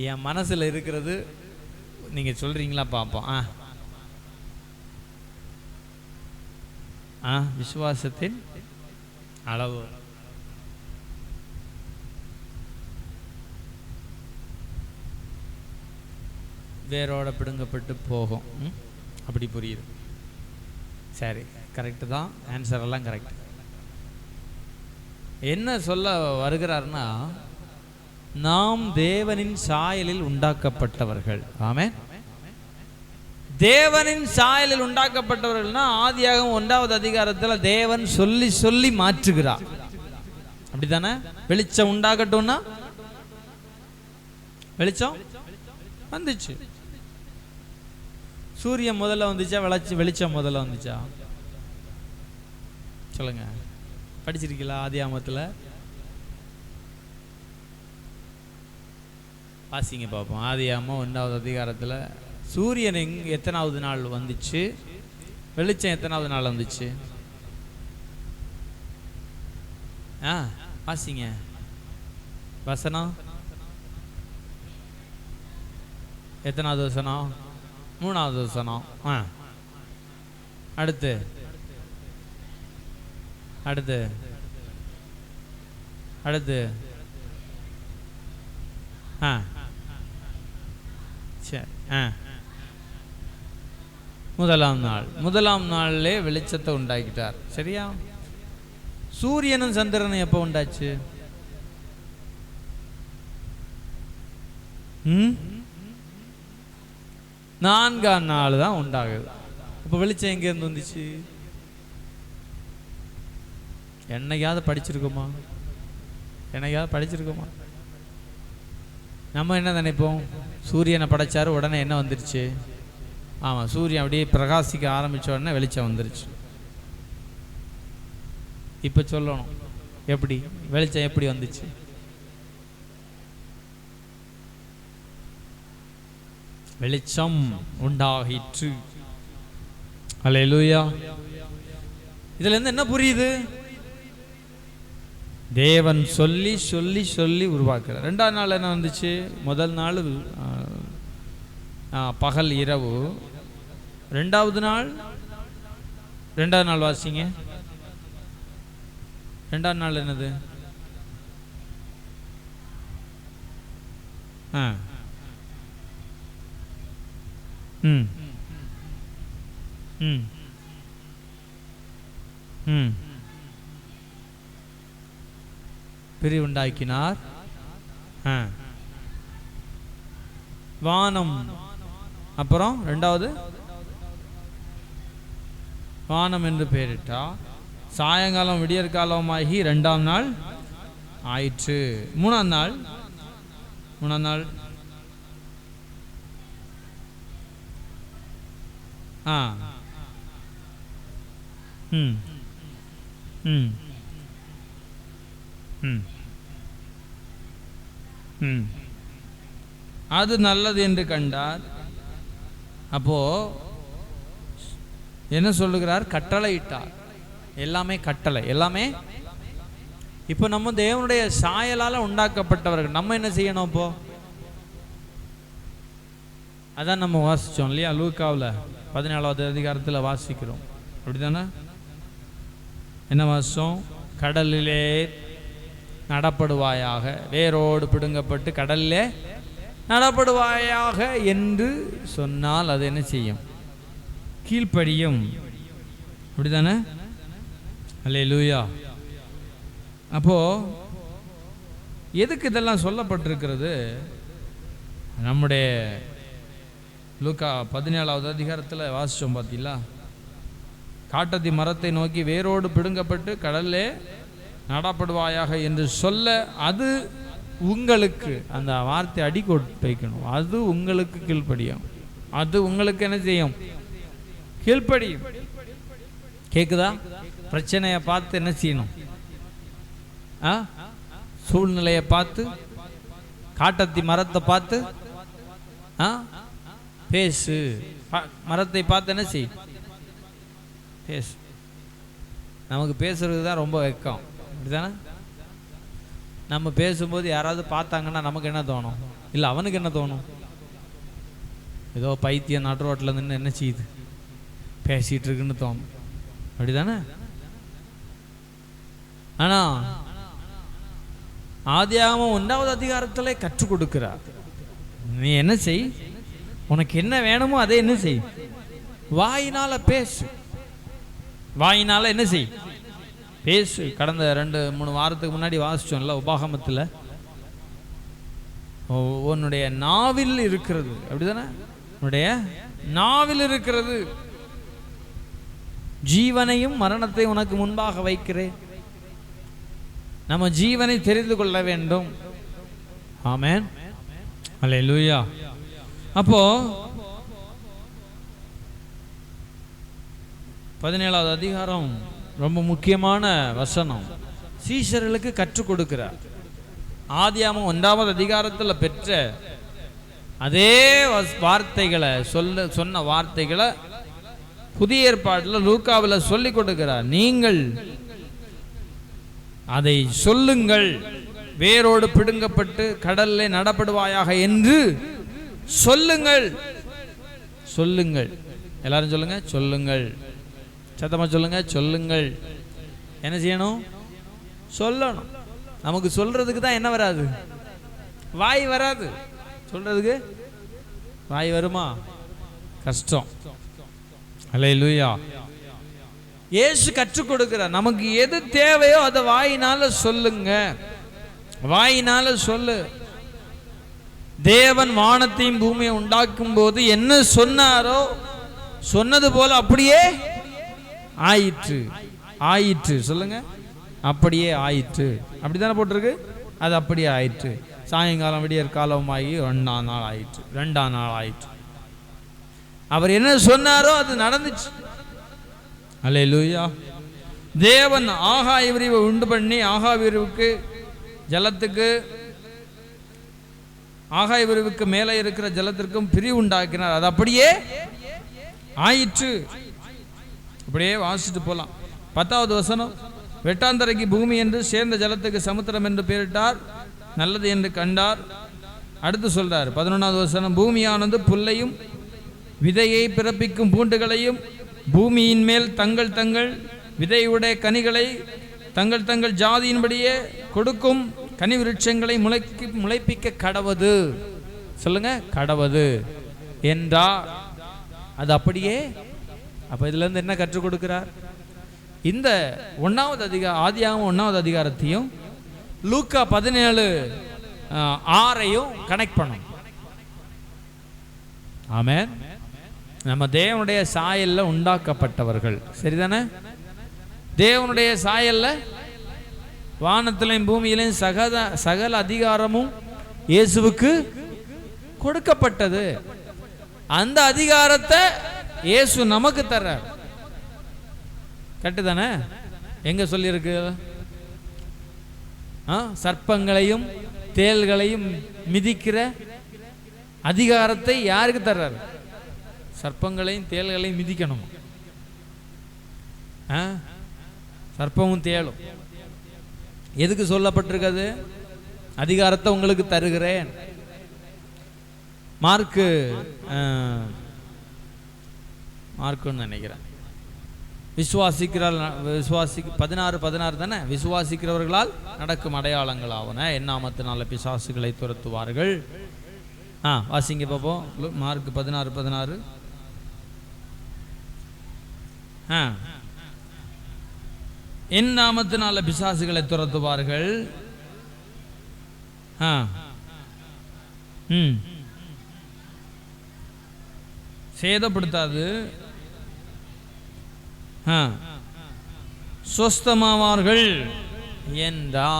Speaker 1: என் மனசுல இருக்கிறது நீங்க சொல்றீங்களா பாப்போம். விசுவாசத்தின் அளவு. வேரோட பிடுங்கப்பட்டு போகும். அப்படி புரியுது. சரி, கரெக்டு தான். ஆன்சர் எல்லாம் கரெக்ட். என்ன சொல்ல வருகிறார்னா, நாம் தேவனின் சாயலில் உண்டாக்கப்பட்டவர்கள். ஆமென். தேவனின் சாயலில் உண்டாக்கப்பட்டவர்கள்னா ஆதியாகமம் 1வது அதிகாரத்தில் தேவன் சொல்லி சொல்லி மாற்றுகிறார். அப்படித்தானே? வெளிச்சம் உண்டாகட்டும்னா வெளிச்சம் வந்துச்சு. சூரியன் முதல்ல வந்துச்சா வெளிச்சம் முதல்ல வந்துச்சா? சொல்லுங்க. படிச்சிருக்கீங்களா ஆதியாகமத்தில்? வாசிங்க பார்ப்போம். ஆதியாகமம் 1வது அதிகாரத்தில் சூரியன் எத்தனாவது நாள் வந்துச்சு? வெளிச்சம் எத்தனாவது நாள் வந்துச்சு? வாசிங்க வசனம். எத்தனாவது வசனம்? 3வது வசனம். அடுத்து அடுத்து அடுத்து சரி. முதலாம் நாளிலே வெளிச்சத்தை உண்டாக்கிட்டார். சரியா? சூரியனும் சந்திரனும் எப்போ உண்டாச்சு? நான்காம் நாள் தான் உண்டாகுது. இப்போ வெளிச்சம் எங்க இருந்து வந்துச்சு? என்னையாவது படிச்சிருக்கோமா? நம்ம என்ன நினைப்போம்? சூரியனை படைச்சாரு, உடனே என்ன வந்துருச்சு? ஆமாம், சூரியன் அப்படியே பிரகாசிக்க ஆரம்பித்த உடனே வெளிச்சம் வந்துருச்சு. இப்போ சொல்லணும், எப்படி வெளிச்சம் எப்படி வந்துச்சு? வெளிச்சம் உண்டாகிற்று. அல்லேலூயா. இதுல இருந்து என்ன புரியுது? தேவன் சொல்லி சொல்லி சொல்லி உருவாக்குறார். ரெண்டாவது நாள் என்ன வந்துச்சு? முதல் நாள் பகல் இரவு. ரெண்டாவது நாள் வாசிங்க. ரெண்டாவது நாள் என்னது? பிரிவுண்டாக்கினார். வானம். அப்புறம் ரெண்டாவது வானம் என்று பெயரிட்டா. சாயங்காலம் விடியற்காலமாகி இரண்டாம் நாள் ஆயிற்று. மூணாம் நாள் அது நல்லது என்று கண்டார். அப்போ என்ன சொல்லுகிறார்? கட்டளை இட்டார். எல்லாமே கட்டளை, எல்லாமே. இப்போ நம்ம தேவனுடைய சாயலால் உண்டாக்கப்பட்டவர்கள். நம்ம என்ன செய்யணும்? இப்போ அதான் நம்ம வாசிச்சோம் இல்லையா? லூக்காவில் 14வது அதிகாரத்தில் வாசிக்கிறோம். அப்படிதானே? என்ன வாசிச்சோம்? கடலிலே நடப்படுவாயாக, வேரோடு பிடுங்கப்பட்டு கடலிலே நடப்படுவாயாக என்று சொன்னால் அது என்ன செய்யும்? கீழ்ப்படியும். அப்படிதானே? அல்லேலூயா. அப்போ எதுக்கு இதெல்லாம் சொல்லப்பட்டிருக்கிறது? நம்முடைய லூக்கா 17வது அதிகாரத்தில் வாசிச்சோம் பார்த்தீங்களா? காட்டத்தி மரத்தை நோக்கி வேரோடு பிடுங்கப்பட்டு கடல்லே நடப்படுவாயாக என்று சொல்ல, அது உங்களுக்கு அந்த வார்த்தை அடிக்கொட்டு வைக்கணும். அது உங்களுக்கு கீழ்ப்படியும். அது உங்களுக்கு என்ன செய்யும்? கீழ்ப்படியும். கேக்குதா? பிரச்சனையை பார்த்து என்ன செய்யணும்? சூழ்நிலையை பார்த்து, காட்டத்தி மரத்தை பார்த்து பேசு. மரத்தை பார்த்து என்ன செய்? பேசு. நமக்கு பேசுறது தான் ரொம்ப வெக்கம். அப்படிதானே? நம்ம பேசும்போது யாராவது பார்த்தாங்கன்னா நமக்கு என்ன தோணும்? இல்லை, அவனுக்கு என்ன தோணும்? ஏதோ பைத்தியம் நடு ரோட்டில் நின்று என்ன செய்யுது, பேசிட்டு இருக்குன்னு தோணும். அப்படிதானே? ஆனா ஆதியாகமம் 1வது அதிகாரத்திலே கற்றுக் கொடுக்கிறார். நீ என்ன செய்? உனக்கு என்ன வேணுமோ அதை என்ன செய்? வாயினால பேசு. வாயினால என்ன செய்? பேசு. கடந்த 2-3 வாரத்துக்கு முன்னாடி வாசிச்சோம்ல உபாகமத்தில், உன்னுடைய நாவில் இருக்கிறது. அப்படிதானே? உன்னுடைய நாவில் இருக்கிறது. ஜீவனையும் மரணத்தையும் உனக்கு முன்பாக வைக்கிறேன். நம்ம ஜீவனை தெரிந்து கொள்ள வேண்டும். ஆமென். அல்லேலூயா. அப்போ 17வது அதிகாரம் ரொம்ப முக்கியமான வசனம். சீஷர்களுக்கு கற்றுக் கொடுக்கிறார். ஆதியாகமம் 1வது அதிகாரத்தில் பெற்ற அதே வார்த்தைகளை சொன்ன வார்த்தைகளை புதிய ஏற்பாட்டில் லூக்காவில் சொல்லி கொடுக்கிறார். நீங்கள் அதை சொல்லுங்கள், வேரோடு பிடுங்கப்பட்டு கடலில் நடப்படுவாயாக என்று சொல்லுங்கள். சொல்லுங்கள். எல்லாரும் சொல்லுங்க. சொல்லுங்கள். சத்தமா சொல்லுங்க. சொல்லுங்கள். என்ன செய்யணும்? சொல்லணும். நமக்கு சொல்றதுக்கு தான் என்ன வராது? வாய் வராது. சொல்றதுக்கு வாய் வருமா? கஷ்டம். அல்லேலூயா. இயேசு கற்றுக் கொடுக்கிறார். நமக்கு எது தேவையோ அதை வாயினால சொல்லுங்க. வாயினால சொல்லு. தேவன் வானத்தையும் பூமியை உண்டாக்கும் போது என்ன சொன்னாரோ சொன்னது போல அப்படியே ஆயிற்று. ஆயிற்று. சொல்லுங்க. அப்படியே ஆயிற்று. அப்படித்தானே போட்டிருக்கு? அது அப்படியே ஆயிற்று. சாயங்காலம் விடியற் காலமாகி 1ஆம் நாள் ஆயிற்று. 2ஆம் நாள் ஆயிற்று. அவர் என்ன சொன்னாரோ அது நடந்துச்சு. அல்லேலூயா. தேவன் ஆகாய விரிவை உண்டு பண்ணி, ஆகாய விரிவுக்கு ஜலத்துக்கு ஆகாய விரிவுக்கு மேலே இருக்கிற ஜலத்திற்கும் பிரிவு உண்டாக்கினார். அது அப்படியே ஆயிற்று. அப்படியே வாசிச்சுட்டு போலாம். 10வது வசனம், வெட்டாந்தரைக்கு பூமி என்று சேர்ந்த ஜலத்துக்கு சமுத்திரம் என்று பெயரிட்டார், நல்லது என்று கண்டார். அடுத்து சொல்றார் 11வது வசனம், பூமியானது புல்லையும் விதையை பிறப்பிக்கும் பூண்டுகளையும் பூமியின் மேல் தங்கள் தங்கள் விதையுடைய கனிகளை தங்கள் தங்கள் ஜாதியின்படியே கொடுக்கும் கனி விருட்சங்களை முளைப்பிக்க கடவது. சொல்லுங்க, கடவது என்றா. அது அப்படியே. அப்ப இதுல இருந்து என்ன கற்றுக் கொடுக்கிறார்? இந்த 1வது ஆதியாகமம் 1வது அதிகாரத்தையும் லூக்கா 17:6 கனெக்ட் பண்ணும். ஆமென். நம்ம தேவனுடைய சாயல்ல உண்டாக்கப்பட்டவர்கள், சரிதானே? தேவனுடைய சாயல்ல வானத்திலையும் பூமியிலையும் சகல அதிகாரமும் இயேசுவுக்கு கொடுக்கப்பட்டது. அந்த அதிகாரத்தை இயேசு நமக்கு தர்றார். கரெக்டுதானே? எங்க சொல்லியிருக்கு? சர்ப்பங்களையும் தேள்களையும் மிதிக்கிற அதிகாரத்தை யாருக்கு தர்றார்? சர்ப்பங்களையும் தேள்களையும் மிதிக்கணும். சர்ப்பமும் தேளும் எதுக்கு சொல்லப்பட்டிருக்கிறது? அதிகாரத்தை உங்களுக்கு தருகிறேன். மார்க்குன்னு நினைக்கிறேன். 16:16 தானே? விசுவாசிக்கிறவர்களால் நடக்கும் அடையாளங்கள் ஆவன, என் நாமத்தினால பிசாசுகளை துரத்துவார்கள். வாசிங்க பார்ப்போம். மார்க் 16:16. என் நாமத்தினால பிசாசுகளை துரத்துவார்கள். சேதப்படுத்தாது, சொஸ்தமாவார்கள் என்றா.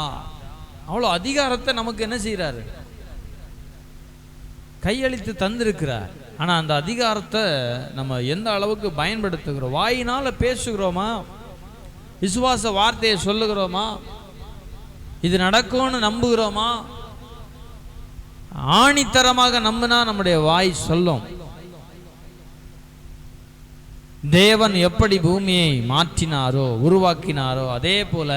Speaker 1: அவ்வளோ அதிகாரத்தை நமக்கு என்ன செய்யறாரு? கையளித்து தந்திருக்கிறார். ஆனா அந்த அதிகாரத்தை நம்ம எந்த அளவுக்கு பயன்படுத்துகிறோம்? வாயினால பேசுகிறோமா? விசுவாச வார்த்தையை சொல்லுகிறோமா? இது நடக்கும்னு நம்புகிறோமா? ஆணித்தரமாக நம்பினா நம்முடைய வாய் சொல்லும். தேவன் எப்படி பூமியை மாற்றினாரோ உருவாக்கினாரோ அதே போல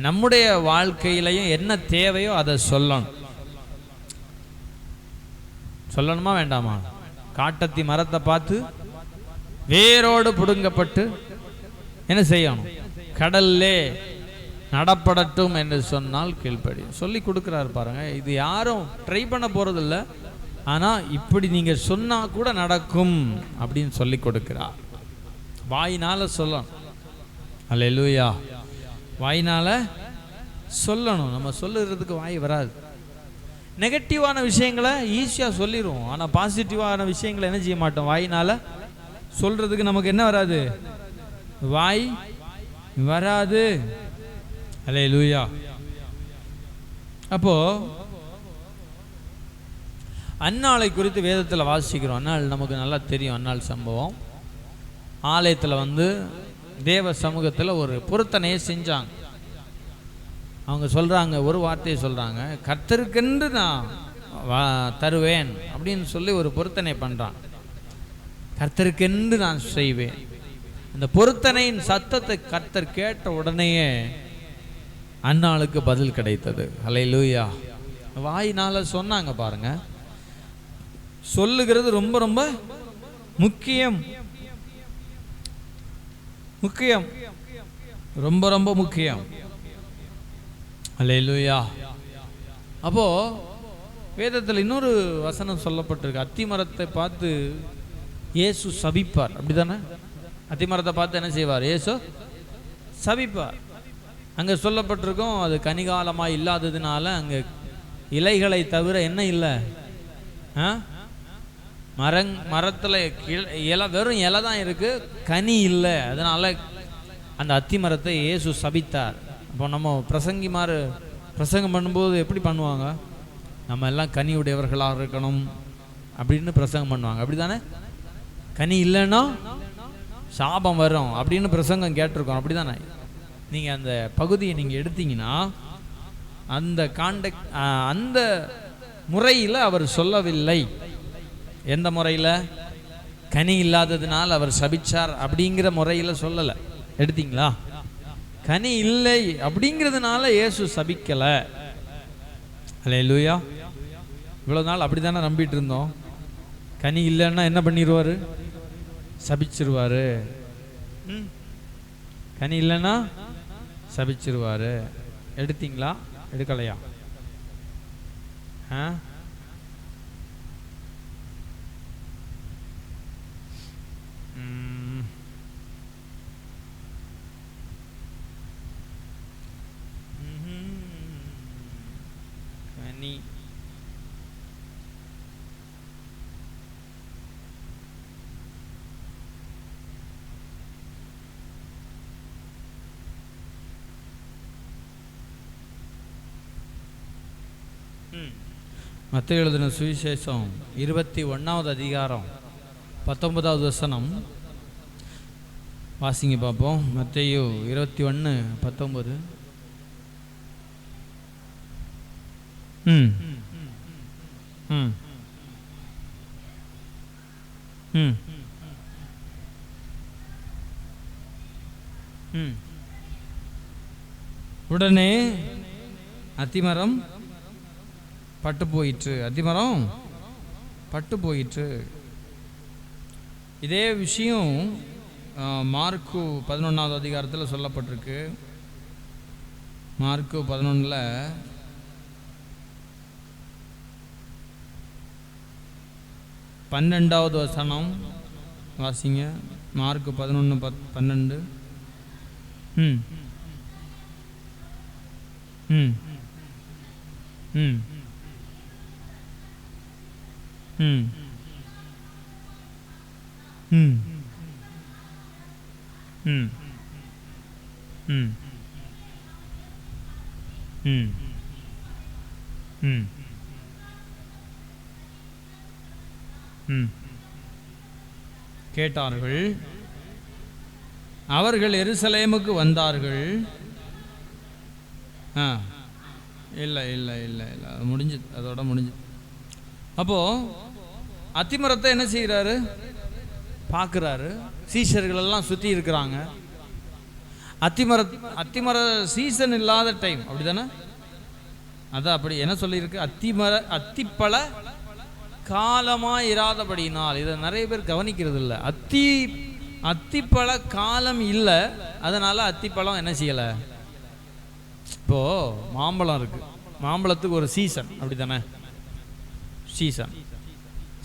Speaker 1: நம்முடைய வாழ்க்கையிலையும் என்ன தேவையோ அதை சொல்லணுமா வேண்டாமா? காட்டத்தி மரத்தை பார்த்து வேரோடு புடுங்கப்பட்டு என்ன செய்யணும்? கடல்லே நடப்படட்டும் என்று சொன்னால் கீழ்ப்படி. சொல்லி கொடுக்கிறார் பாருங்க. இது யாரும் ட்ரை பண்ண போறது இல்லை. ஆனா இப்படி நீங்க சொன்னா கூட நடக்கும் அப்படின்னு சொல்லி கொடுக்கிறார். வாயினால சொல்லணும். அல்லேலூயா. வாயினால சொல்லணும். நம்ம சொல்லுறதுக்கு வாய் வராது. நெகட்டிவான விஷயங்களை ஈஸியா சொல்லிடுவோம். ஆனா பாசிட்டிவான விஷயங்களை என்ன செய்ய மாட்டோம்? வாயினால சொல்றதுக்கு நமக்கு என்ன வராது? வாய் வராது. அல்லேலூயா. அப்போ அன்னாளை குறித்து வேதத்தில் வாசிக்கிறோம். அன்னாள் நமக்கு நல்லா தெரியும். அன்னாள் சம்பவம். ஆலயத்தில் தேவ சமூகத்தில் ஒரு பொருத்தனையை செஞ்சாங்க. அவங்க சொல்கிறாங்க, ஒரு வார்த்தையை சொல்கிறாங்க, கர்த்தருக்கென்று நான் தருவேன் அப்படின்னு சொல்லி ஒரு பொருத்தனை பண்ணுறாங்க. கர்த்தருக்கென்று நான் செய்வேன். அந்த பொருத்தனையின் சத்தத்தை கர்த்தர் கேட்ட உடனேயே அன்னாளுக்கு பதில் கிடைத்தது. அல்லேலூயா. வாயினால சொன்னாங்க பாருங்க. சொல்லுகிறது ரொம்ப ரொம்ப முக்கியம். ரொம்ப ரொம்ப முக்கியம். அல்லேலூயா. அப்போ வேதத்தில் இன்னொரு வசனம் சொல்லப்பட்டிருக்கு. அத்திமரத்தை பார்த்து இயேசு சபிப்பார். அப்படிதானே? அத்திமரத்தை பார்த்து என்ன செய்வார்? இயேசு சபிப்பார். அங்க சொல்லப்பட்டிருக்கும், அது கனிகாலமாக இல்லாததுனால அங்க இலைகளை தவிர என்ன இல்லை? மரத்துல இலை, வெறும் இலை தான் இருக்கு, கனி இல்லை. அதனால அந்த அத்தி மரத்தை இயேசு சபித்தார். இப்போ நம்ம பிரசங்கம் பண்ணும்போது எப்படி பண்ணுவாங்க? நம்ம எல்லாம் கனி உடையவர்களாக இருக்கணும் அப்படின்னு பிரசங்கம் பண்ணுவாங்க. அப்படிதானே? கனி இல்லைன்னா சாபம் வரும் அப்படின்னு பிரசங்கம் கேட்டிருக்கோம். அப்படிதானே? நீங்கள் அந்த பகுதியை நீங்கள் எடுத்தீங்கன்னா அந்த முறையில் அவர் சொல்லவில்லை. எந்த முறையில்? கனி இல்லாததுனால் அவர் சபிச்சார் அப்படிங்கிற முறையில் சொல்லலை. எடுத்தீங்களா? கனி இல்லை அப்படிங்கிறதுனால இயேசு சபிக்கலை. அல்லேலூயா. இவ்வளோ நாள் அப்படி தானே நம்பிட்டு இருந்தோம். கனி இல்லைன்னா என்ன பண்ணிடுவார்? சபிச்சிருவார். கனி இல்லைன்னா சபிச்சிருவார். எடுத்தீங்களா? எடுக்கலையா? கனி மத்தேயு எழுதின சுவிசேஷம் 21வது அதிகாரம் 19வது வசனம் வாசிங்க பார்ப்போம். மத்தேயு 21:19. உடனே அத்திமரம் பட்டு போயிற்று. அத்திமரம் பட்டு போயிற்று. இதே விஷயம் மார்க்கு 11வது அதிகாரத்தில் சொல்லப்பட்டிருக்கு. மார்க்கு 11ல் 12வது வசனம் வாசிங்க. மார்க்கு 11:12. ம் ம் ம் ம் ம் ம் ம் ம் ம் ம் கேட்டார்கள். அவர்கள் எருசலேமுக்கு வந்தார்கள். இல்லை இல்லை இல்லை இல்லை, அது முடிஞ்சுது, அதோட முடிஞ்சுது. அப்போது அத்திமரத்தை என்ன செய்கிறாரு? பார்க்குறாரு. சீஷர்கள் எல்லாம் சுற்றி இருக்கிறாங்க. அத்திமர சீசன் இல்லாத டைம், அப்படி தானே? அதான் அப்படி என்ன சொல்லியிருக்கு? அத்திப்பழ காலமாக இராதபடினால். இதை நிறைய பேர் கவனிக்கிறது இல்லை. அத்திப்பழ காலம் இல்லை, அதனால் அத்திப்பழம் என்ன செய்யலை. இப்போது மாம்பழம் இருக்குது. மாம்பழத்துக்கு ஒரு சீசன், அப்படி தானே?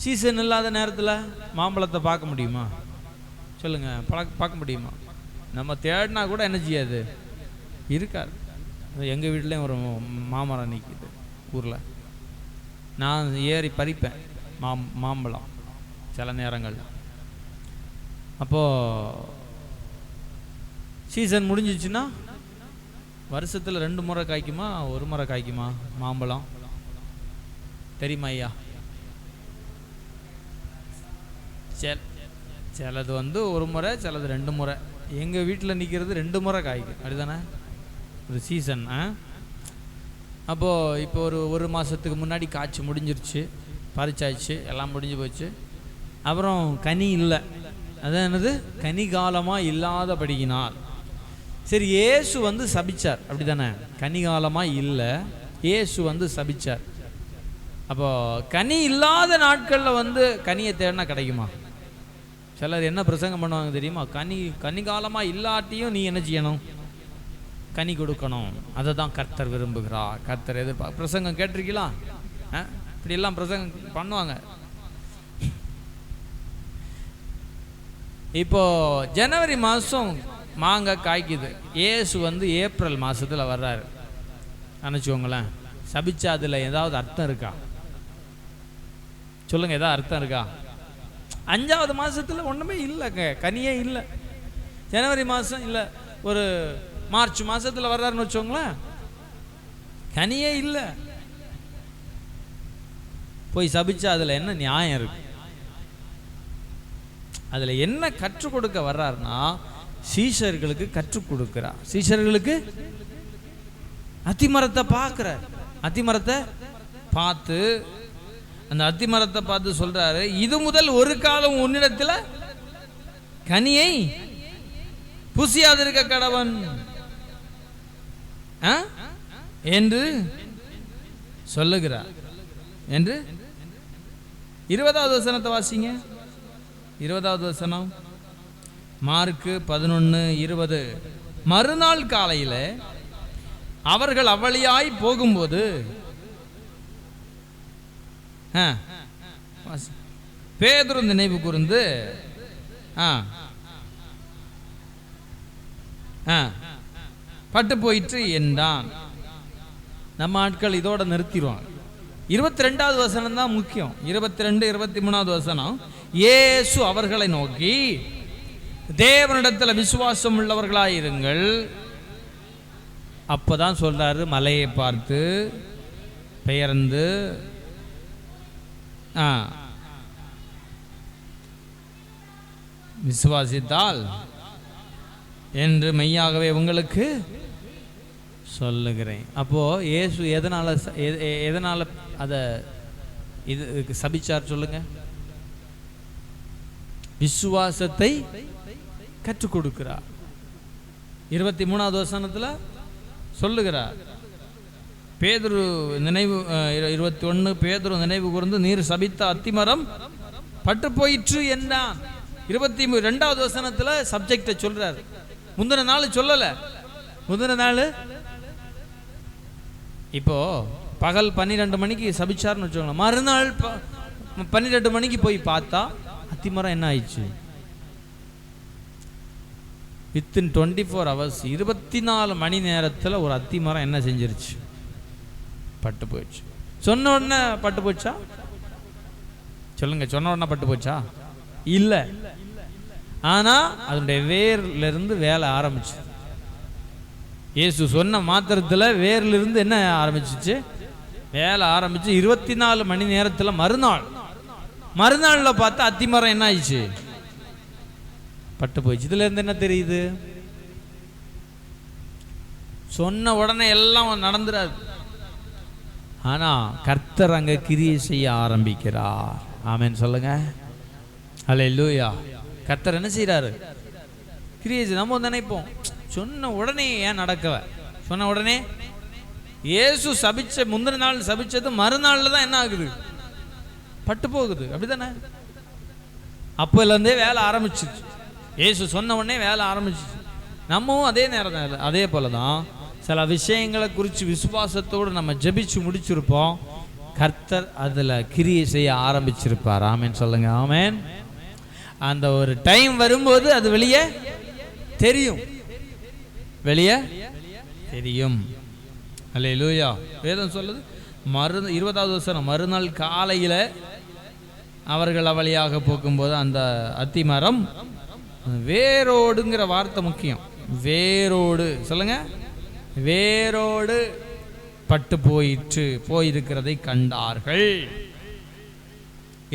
Speaker 1: சீசன் இல்லாத நேரத்தில் மாம்பழத்தை பார்க்க முடியுமா? சொல்லுங்கள், பார்க்க முடியுமா? நம்ம தேடினா கூட என்ன செய்யாது, இருக்காது. எங்கள் வீட்லேயும் ஒரு மாமரம் நிற்கிது ஊரில். நான் ஏறி பறிப்பேன் மாம்பழம் சில நேரங்களில். அப்போது சீசன் முடிஞ்சிச்சுன்னா வருஷத்தில் 2 முறை காய்க்குமா, 1 முறை காய்க்குமா மாம்பழம்? தெரியுமா ஐயா? சிலது 1 முறை, சிலது 2 முறை. எங்கள் வீட்டில் நிற்கிறது 2 முறை காய்க்கும், அப்படிதானே? ஒரு சீசன். அப்போது இப்போ ஒரு மாதத்துக்கு முன்னாடி காய்ச்சி முடிஞ்சிருச்சு, பறிச்சாச்சு, எல்லாம் முடிஞ்சு போச்சு. அப்புறம் கனி இல்லை. அதான் என்னது? கனி காலமாக இல்லாதபடியினால். சரி, இயேசு சபிச்சார், அப்படி தானே? கனி காலமாக இல்லை, இயேசு சபிச்சார். அப்போ கனி இல்லாத நாட்களில் கனியை தேடினா கிடைக்குமா? சிலர் என்ன பிரசங்கம் பண்ணுவாங்க தெரியுமா? கனி காலமாக இல்லாட்டியும் நீ என்ன செய்யணும்? கனி கொடுக்கணும். அதை தான் கர்த்தர் விரும்புகிறார், கர்த்தர் எதிர்பார்க்க. பிரசங்கம் கேட்டிருக்கீங்களா? இப்படியெல்லாம் பிரசங்கம் பண்ணுவாங்க. இப்போ ஜனவரி மாதம் மாங்காய் காய்க்குது. இயேசு ஏப்ரல் மாதத்தில் வர்றாரு நினச்சிக்கோங்களேன். சபிச்சா அதில் ஏதாவது அர்த்தம் இருக்கா? சொல்லுங்கள், ஏதாவது அர்த்தம் இருக்கா? 5வது மாதத்தில் ஒன்றுமே இல்லைங்க, கனியே இல்லை. ஜனவரி மாதம் இல்லை, ஒரு மார்ச் மாதத்தில் வர்றாருன்னு வச்சோங்களேன், கனியே இல்லை. போய் சபிச்சா அதில் என்ன நியாயம் இருக்கு? அதில் என்ன கற்றுக் கொடுக்க வர்றாருன்னா, சீஷர்களுக்கு கற்றுக் கொடுக்கிறார். சீஷர்களுக்கு அத்திமரத்தை பார்க்குறார், அத்திமரத்தை பார்த்து அந்த அத்தி மரத்தை பார்த்து சொல்றாரு, இது முதல் ஒரு காலம் உன்னிடத்தில் கனியை புசியாதிருக்க கடவன் என்று சொல்லுகிறார் என்று. 20வது வசனத்தை வாசிங்க. 20வது வசனம் மார்க்கு 11:20. மறுநாள் காலையில் அவர்கள் அவ்வழியாய் போகும்போது பேதுரு நினைவு கூர்ந்து பட்டு போயிற்று என்றான். நம்ம ஆட்கள் இதோட நிறுத்திடுவாங்க. 22வது வசனம் தான் முக்கியம். 22, 23வது வசனம். இயேசு அவர்களை நோக்கி, தேவனிடத்தில் விசுவாசம் உள்ளவர்களாயிருங்கள். அப்பதான் சொல்றாரு, மலையை பார்த்து பெயர்ந்து விசுவாசித்தால் என்று மெய்யாகவே உங்களுக்கு சொல்லுகிறேன். அப்போ இயேசு எதனால அத இது சபிச்சார் சொல்லுங்க? விசுவாசத்தை கற்றுக் கொடுக்கிறார். 23வது வசனத்துல சொல்லுகிறார், பேதுரு நினைவு 21 பேதுரு நினைவு கூர்ந்து, நீர் சபித்த அத்திமரம் பட்டு போயிற்று என்றான். 22வது வசனத்துல சப்ஜெக்டை சொல்றாரு. முந்தின நாள் சொல்லல. முந்தின நாள் இப்போ பகல் 12 மணிக்கு சபிச்சார்னு வச்சுக்கோங்க. மறுநாள் 12 மணிக்கு போய் பார்த்தா அத்திமரம் என்ன ஆயிடுச்சு? வித்தின் 24 hours 24 மணி நேரத்தில் ஒரு அத்திமரம் என்ன செஞ்சிருச்சு? பட்டு போயிடுச்சு. சொன்ன உடனே பட்டு போச்சா? சொல்லுங்க, சொன்ன உடனே பட்டு போச்சா? இல்லை. ஆனா அதனுடைய வேர்ல இருந்து வேலை ஆரம்பிச்சு. இயேசு சொன்ன மாத்திரத்தில் வேர்ல இருந்து என்ன ஆரம்பிச்சிச்சு? வேலை ஆரம்பிச்சு 24 மணி நேரத்தில் மறுநாள்ல பார்த்தா அத்திமரம் என்ன ஆயிடுச்சு? பட்டு போயிடுச்சு. இதுல இருந்து என்ன தெரியுது? சொன்ன உடனே எல்லாம் நடந்துறாரு. ஆனா கர்த்தர் அங்க கிரியை செய்ய ஆரம்பிக்கிறார். ஆமென் சொல்லுங்க. அல்லேலூயா. கர்த்தர் என்ன செய்யறாரு? கிரியை. நம்ம நினைப்போம், சொன்ன உடனே ஏன் நடக்கல? சொன்ன உடனே இயேசு சபிச்ச முந்தின நாள் சபிச்சது மறுநாள்ல தான் என்ன ஆகுது? பட்டு போகுது. அப்படித்தானே? அப்போல இருந்தே வேலை ஆரம்பிச்சிச்சு. இயேசு சொன்ன உடனே வேலை ஆரம்பிச்சிச்சு. நம்மவும் அதே நேரம் அதே போலதான் சில விஷயங்களை குறித்து விசுவாசத்தோடு நம்ம ஜெபிச்சு முடிச்சிருப்போம். கர்த்தர் அதுல கிரியை செய்ய ஆரம்பிச்சிருப்பார். ஆமென் சொல்லுங்க. ஆமென். அந்த ஒரு டைம் வரும்போது அது வெளியே தெரியும். அல்லேலூயா. வேதம் சொல்லுது, 20வது வசனம், மறுநாள் காலையில அவர்கள் அவளியாக போகும்போது அந்த அத்திமரம் வேரோடுங்கிற வார்த்தை முக்கியம். வேரோடு சொல்லுங்க. வேரோடு பட்டு போயிருக்கிறதை கண்டார்கள்.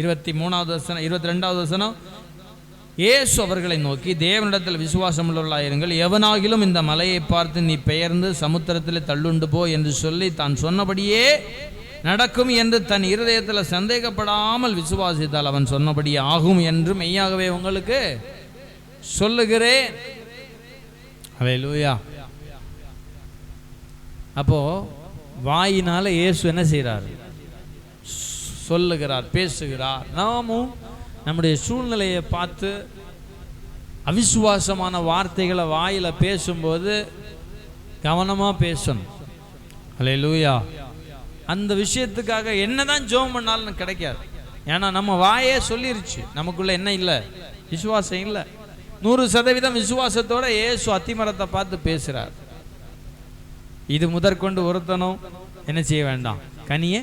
Speaker 1: 23வது வசனம். 22வது வசனம். இயேசு அவர்களை நோக்கி, தேவனிடத்தில் விசுவாசம் உள்ளவர்களாயிருங்கள். எவனாகிலும் இந்த மலையை பார்த்து நீ பெயர்ந்து சமுத்திரத்தில் தள்ளுண்டு போ என்று சொல்லி தான் சொன்னபடியே நடக்கும் என்று தன் இருதயத்தில் சந்தேகப்படாமல் விசுவாசித்தால் அவன் சொன்னபடி ஆகும் என்று மெய்யாகவே உங்களுக்கு சொல்லுகிறேன். அல்லேலூயா. அப்போ வாயினால இயேசு என்ன செய்கிறார்? சொல்லுகிறார், பேசுகிறார். நாமும் நம்முடைய சூழ்நிலையை பார்த்து அவிசுவாசமான வார்த்தைகளை வாயில பேசும்போது கவனமா பேசணும். அல்லேலூயா. அந்த விஷயத்துக்காக என்னதான் ஜெபம் பண்ணாலும் கிடைக்காது. ஏன்னா நம்ம வாயே சொல்லிருச்சு, நமக்குள்ள என்ன இல்லை? விசுவாசம் இல்லை. 100% விசுவாசத்தோட இயேசு அத்திமரத்தை பார்த்து பேசுறார். இது முதற்கொண்டு ஒருத்தனும் என்ன செய்ய வேண்டாம்? கனியை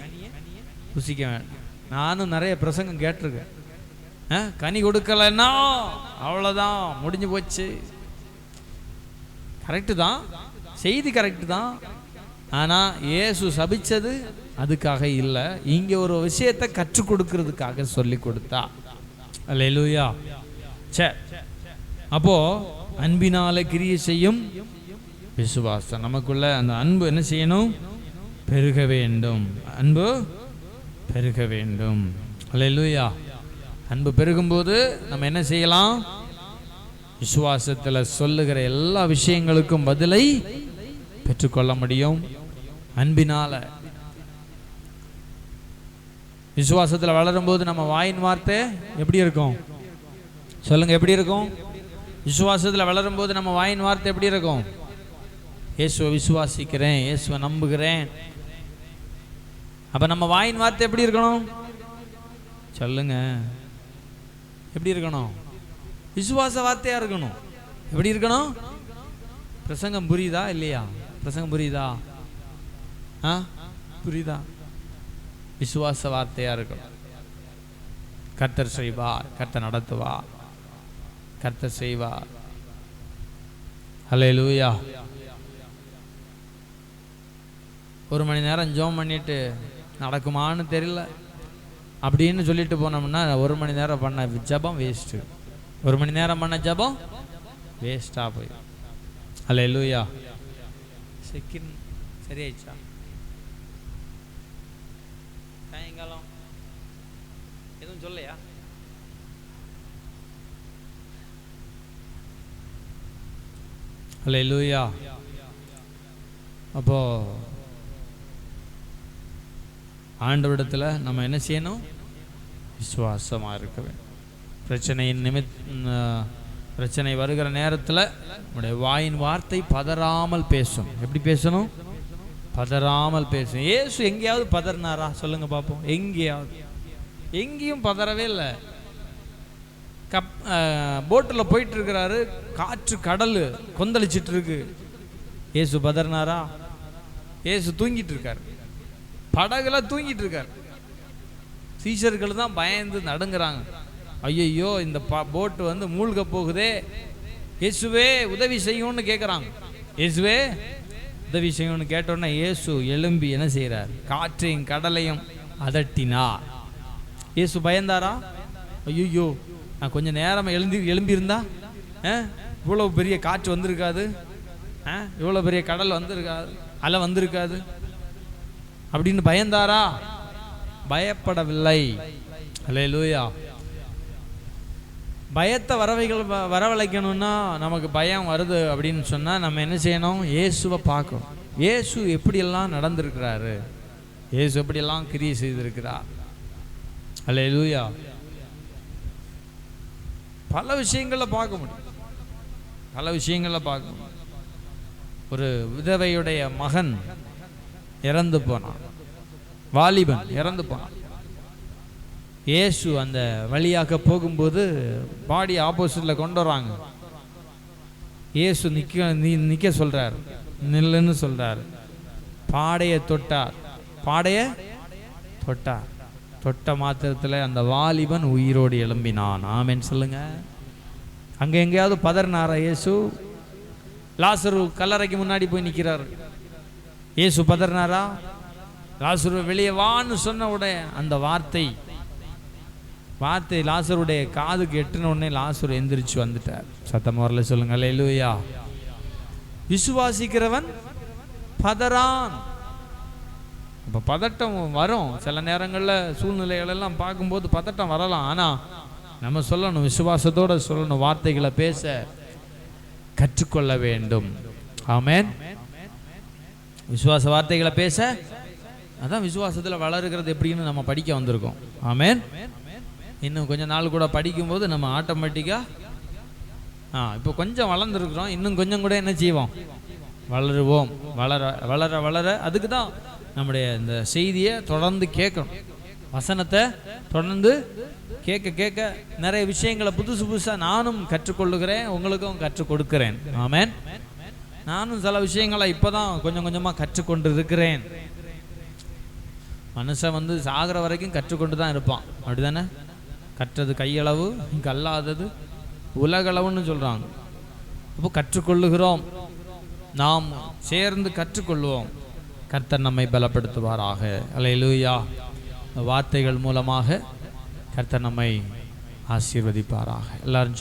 Speaker 1: புசிக்க வேண்டாம். நானும் நிறைய பிரசங்கம் கேட்டிருக்கேன். கனி கொடுக்கலன்னா அவ்வளோதான், முடிஞ்சு போச்சு. கரெக்டு தான், செய்தி கரெக்டு தான். ஆனால் இயேசு சபிச்சது அதுக்காக இல்லை, இங்கே ஒரு விஷயத்தை கற்றுக் கொடுக்கறதுக்காக சொல்லி கொடுத்தா. அல்லேலூயா. சரி, அப்போ அன்பினால கிரியை செய்யும் விசுவாசம். நமக்குள்ள அந்த அன்பு என்ன செய்யணும்? பெருக வேண்டும். அன்பு பெருக வேண்டும். அல்லேலூயா. அன்பு பெருகும்போது நம்ம என்ன செய்யலாம்? விசுவாசத்தில் சொல்லுகிற எல்லா விஷயங்களுக்கும் பதிலை பெற்றுக்கொள்ள முடியும். அன்பினால விசுவாசத்தில் வளரும்போது நம்ம வாயின் வார்த்தை எப்படி இருக்கும்? சொல்லுங்க, எப்படி இருக்கும்? விசுவாசத்தில் வளரும்போது நம்ம வாயின் வார்த்தை எப்படி இருக்கும்? இயேசுவை விசுவாசிக்கிறேன், இயேசுவை நம்புகிறேன். அப்ப நம்ம வாயின் வார்த்தை எப்படி இருக்கணும்? சொல்லுங்க, எப்படி இருக்கணும்? விசுவாச வார்த்தையா இருக்கணும். எப்படி இருக்கணும்? பிரசங்கம் புரியுதா இல்லையா? பிரசங்கம் புரியுதா? புரியுதா? விசுவாச வார்த்தையா இருக்கணும். கர்த்தர் செய்வார், கர்த்தர் நடத்துவார், கர்த்தர் செய்வார். அல்லேலூயா. ஒரு மணி நேரம் ஜெபம் பண்ணிட்டு நடக்குமான்னு தெரியல அப்படின்னு சொல்லிட்டு போனோம்னா ஒரு மணி நேரம் பண்ண ஜெபம் வேஸ்ட்டு. ஒரு மணி நேரம் பண்ண ஜெபம் வேஸ்ட்டாக போய். அல்லேலூயா. செகண்ட் சரியாயிடுச்சா? சாயங்காலம் எதுவும் சொல்லையா? அல்லேலூயா. அப்போ ஆண்டவரிடத்தில் நம்ம என்ன செய்யணும்? விசுவாசமாக இருக்க வேண்டும். பிரச்சனை வருகிற நேரத்தில் நம்முடைய வாயின் வார்த்தை பதறாமல் பேசும். எப்படி பேசணும்? பதறாமல் பேசும். இயேசு எங்கேயாவது பதறினாரா? சொல்லுங்க பார்ப்போம். எங்கேயும் பதறவே இல்லை. போட்டில் போயிட்டு இருக்கிறாரு, காற்று கடல் கொந்தளிச்சிட்டு இருக்கு. இயேசு பதறினாரா? இயேசு தூங்கிட்டு இருக்காரு, படகுல தூங்கிட்டு இருக்காரு. சீஷர்கள் தான் பயந்து நடுங்கிறாங்க. ஐயோ, இந்த போட்டு வந்து மூழ்க போகுதே, இயேசுவே உதவி செய்யும்னு கேட்குறாங்க. இயேசுவே உதவி செய்யும்னு கேட்டோன்னா இயேசு எழும்பி என்ன செய்கிறார்? காற்றையும் கடலையும் அதட்டினார். இயேசு பயந்தாரா? ஐயோ, நான் கொஞ்சம் நேரம் எழும்பியிருந்தா இவ்வளோ பெரிய காற்று வந்திருக்காது, இவ்வளோ பெரிய கடல் வந்திருக்காது, அலை வந்திருக்காது அப்படின்னு பயந்தாரா? பயப்படவில்லை. அல்லேலூயா. பயத்தை வரவழைக்கணும்னா, நமக்கு பயம் வருது அப்படின்னு சொன்னால் நம்ம என்ன செய்யணும்? இயேசுவை பார்க்கணும். இயேசு எப்படியெல்லாம் நடந்திருக்கிறாரு, இயேசு எப்படியெல்லாம் கிரியை செய்திருக்கிறார். அல்லேலூயா. பல விஷயங்களை பார்க்க முடியும், பல விஷயங்களை பார்க்க முடியும். ஒரு விதவையுடைய மகன் இறந்து போனான், வாலிபன் இறந்து போனான். இயேசு அந்த வழியாக போகும்போது பாடி ஆப்போசிட்டில் கொண்டு வராங்க. இயேசு நிற்க சொல்றார், நில்லுன்னு சொல்றார். பாடையை தொட்டார், பாடையை தொட்டார். தொட்ட மாத்திரத்தில் அந்த வாலிபன் உயிரோடு எழும்பினான். ஆமென் சொல்லுங்க. அங்கே எங்கேயாவது பதறினாரா இயேசு? லாசரு கல்லறைக்கு முன்னாடி போய் நிற்கிறார். இயேசு பதறினாரா? லாசரு வெளியே வான்னு சொன்ன உடனே அந்த வார்த்தை லாசருடைய காதுக்கு எட்டின உடனே லாசரு எந்திரிச்சு வந்துட்டார். சத்தம் வரல சொல்லுங்க. அல்லேலூயா. விசுவாசிக்கிறவன் பதறான். இப்போ பதட்டம் வரும் சில நேரங்களில், சூழ்நிலைகள் எல்லாம் பார்க்கும்போது பதட்டம் வரலாம். ஆனால் நம்ம சொல்லணும், விசுவாசத்தோடு சொல்லணும், வார்த்தைகளை பேச கற்றுக்கொள்ள வேண்டும். ஆமென். விசுவாச வார்த்தைகளை பேச, அதான் விசுவாசத்தில் வளருகிறது எப்படின்னு நம்ம படிக்க வந்திருக்கோம். ஆமென். இன்னும் கொஞ்சம் நாள் கூட படிக்கும்போது நம்ம ஆட்டோமேட்டிக்காக இப்போ கொஞ்சம் வளர்ந்துருக்குறோம், இன்னும் கொஞ்சம் கூட என்ன செய்வோம்? வளருவோம். வளர வளர வளர அதுக்கு தான் நம்முடைய இந்த செய்தியை தொடர்ந்து கேட்கணும். வசனத்தை தொடர்ந்து கேட்க கேட்க நிறைய விஷயங்களை புதுசு புதுசாக நானும் கற்றுக்கொள்ளுகிறேன், உங்களுக்கும் கற்றுக் கொடுக்கிறேன். ஆமென். நானும் சில விஷயங்களை இப்போதான் கொஞ்சம் கொஞ்சமாக கற்றுக்கொண்டு இருக்கிறேன். மனுஷன் வந்து சாகிற வரைக்கும் கற்றுக்கொண்டு தான் இருப்பான், அப்படிதானே? கற்றது கையளவு, கல்லாதது உலகளவுன்னு சொல்கிறாங்க. அப்போ கற்றுக்கொள்ளுகிறோம், நாம் சேர்ந்து கற்றுக்கொள்வோம். கர்த்தர் நம்மை பலப்படுத்துவாராக. அல்லேலூயா. வார்த்தைகள் மூலமாக கர்த்தர் நம்மை ஆசீர்வதிப்பாராக. எல்லாரும்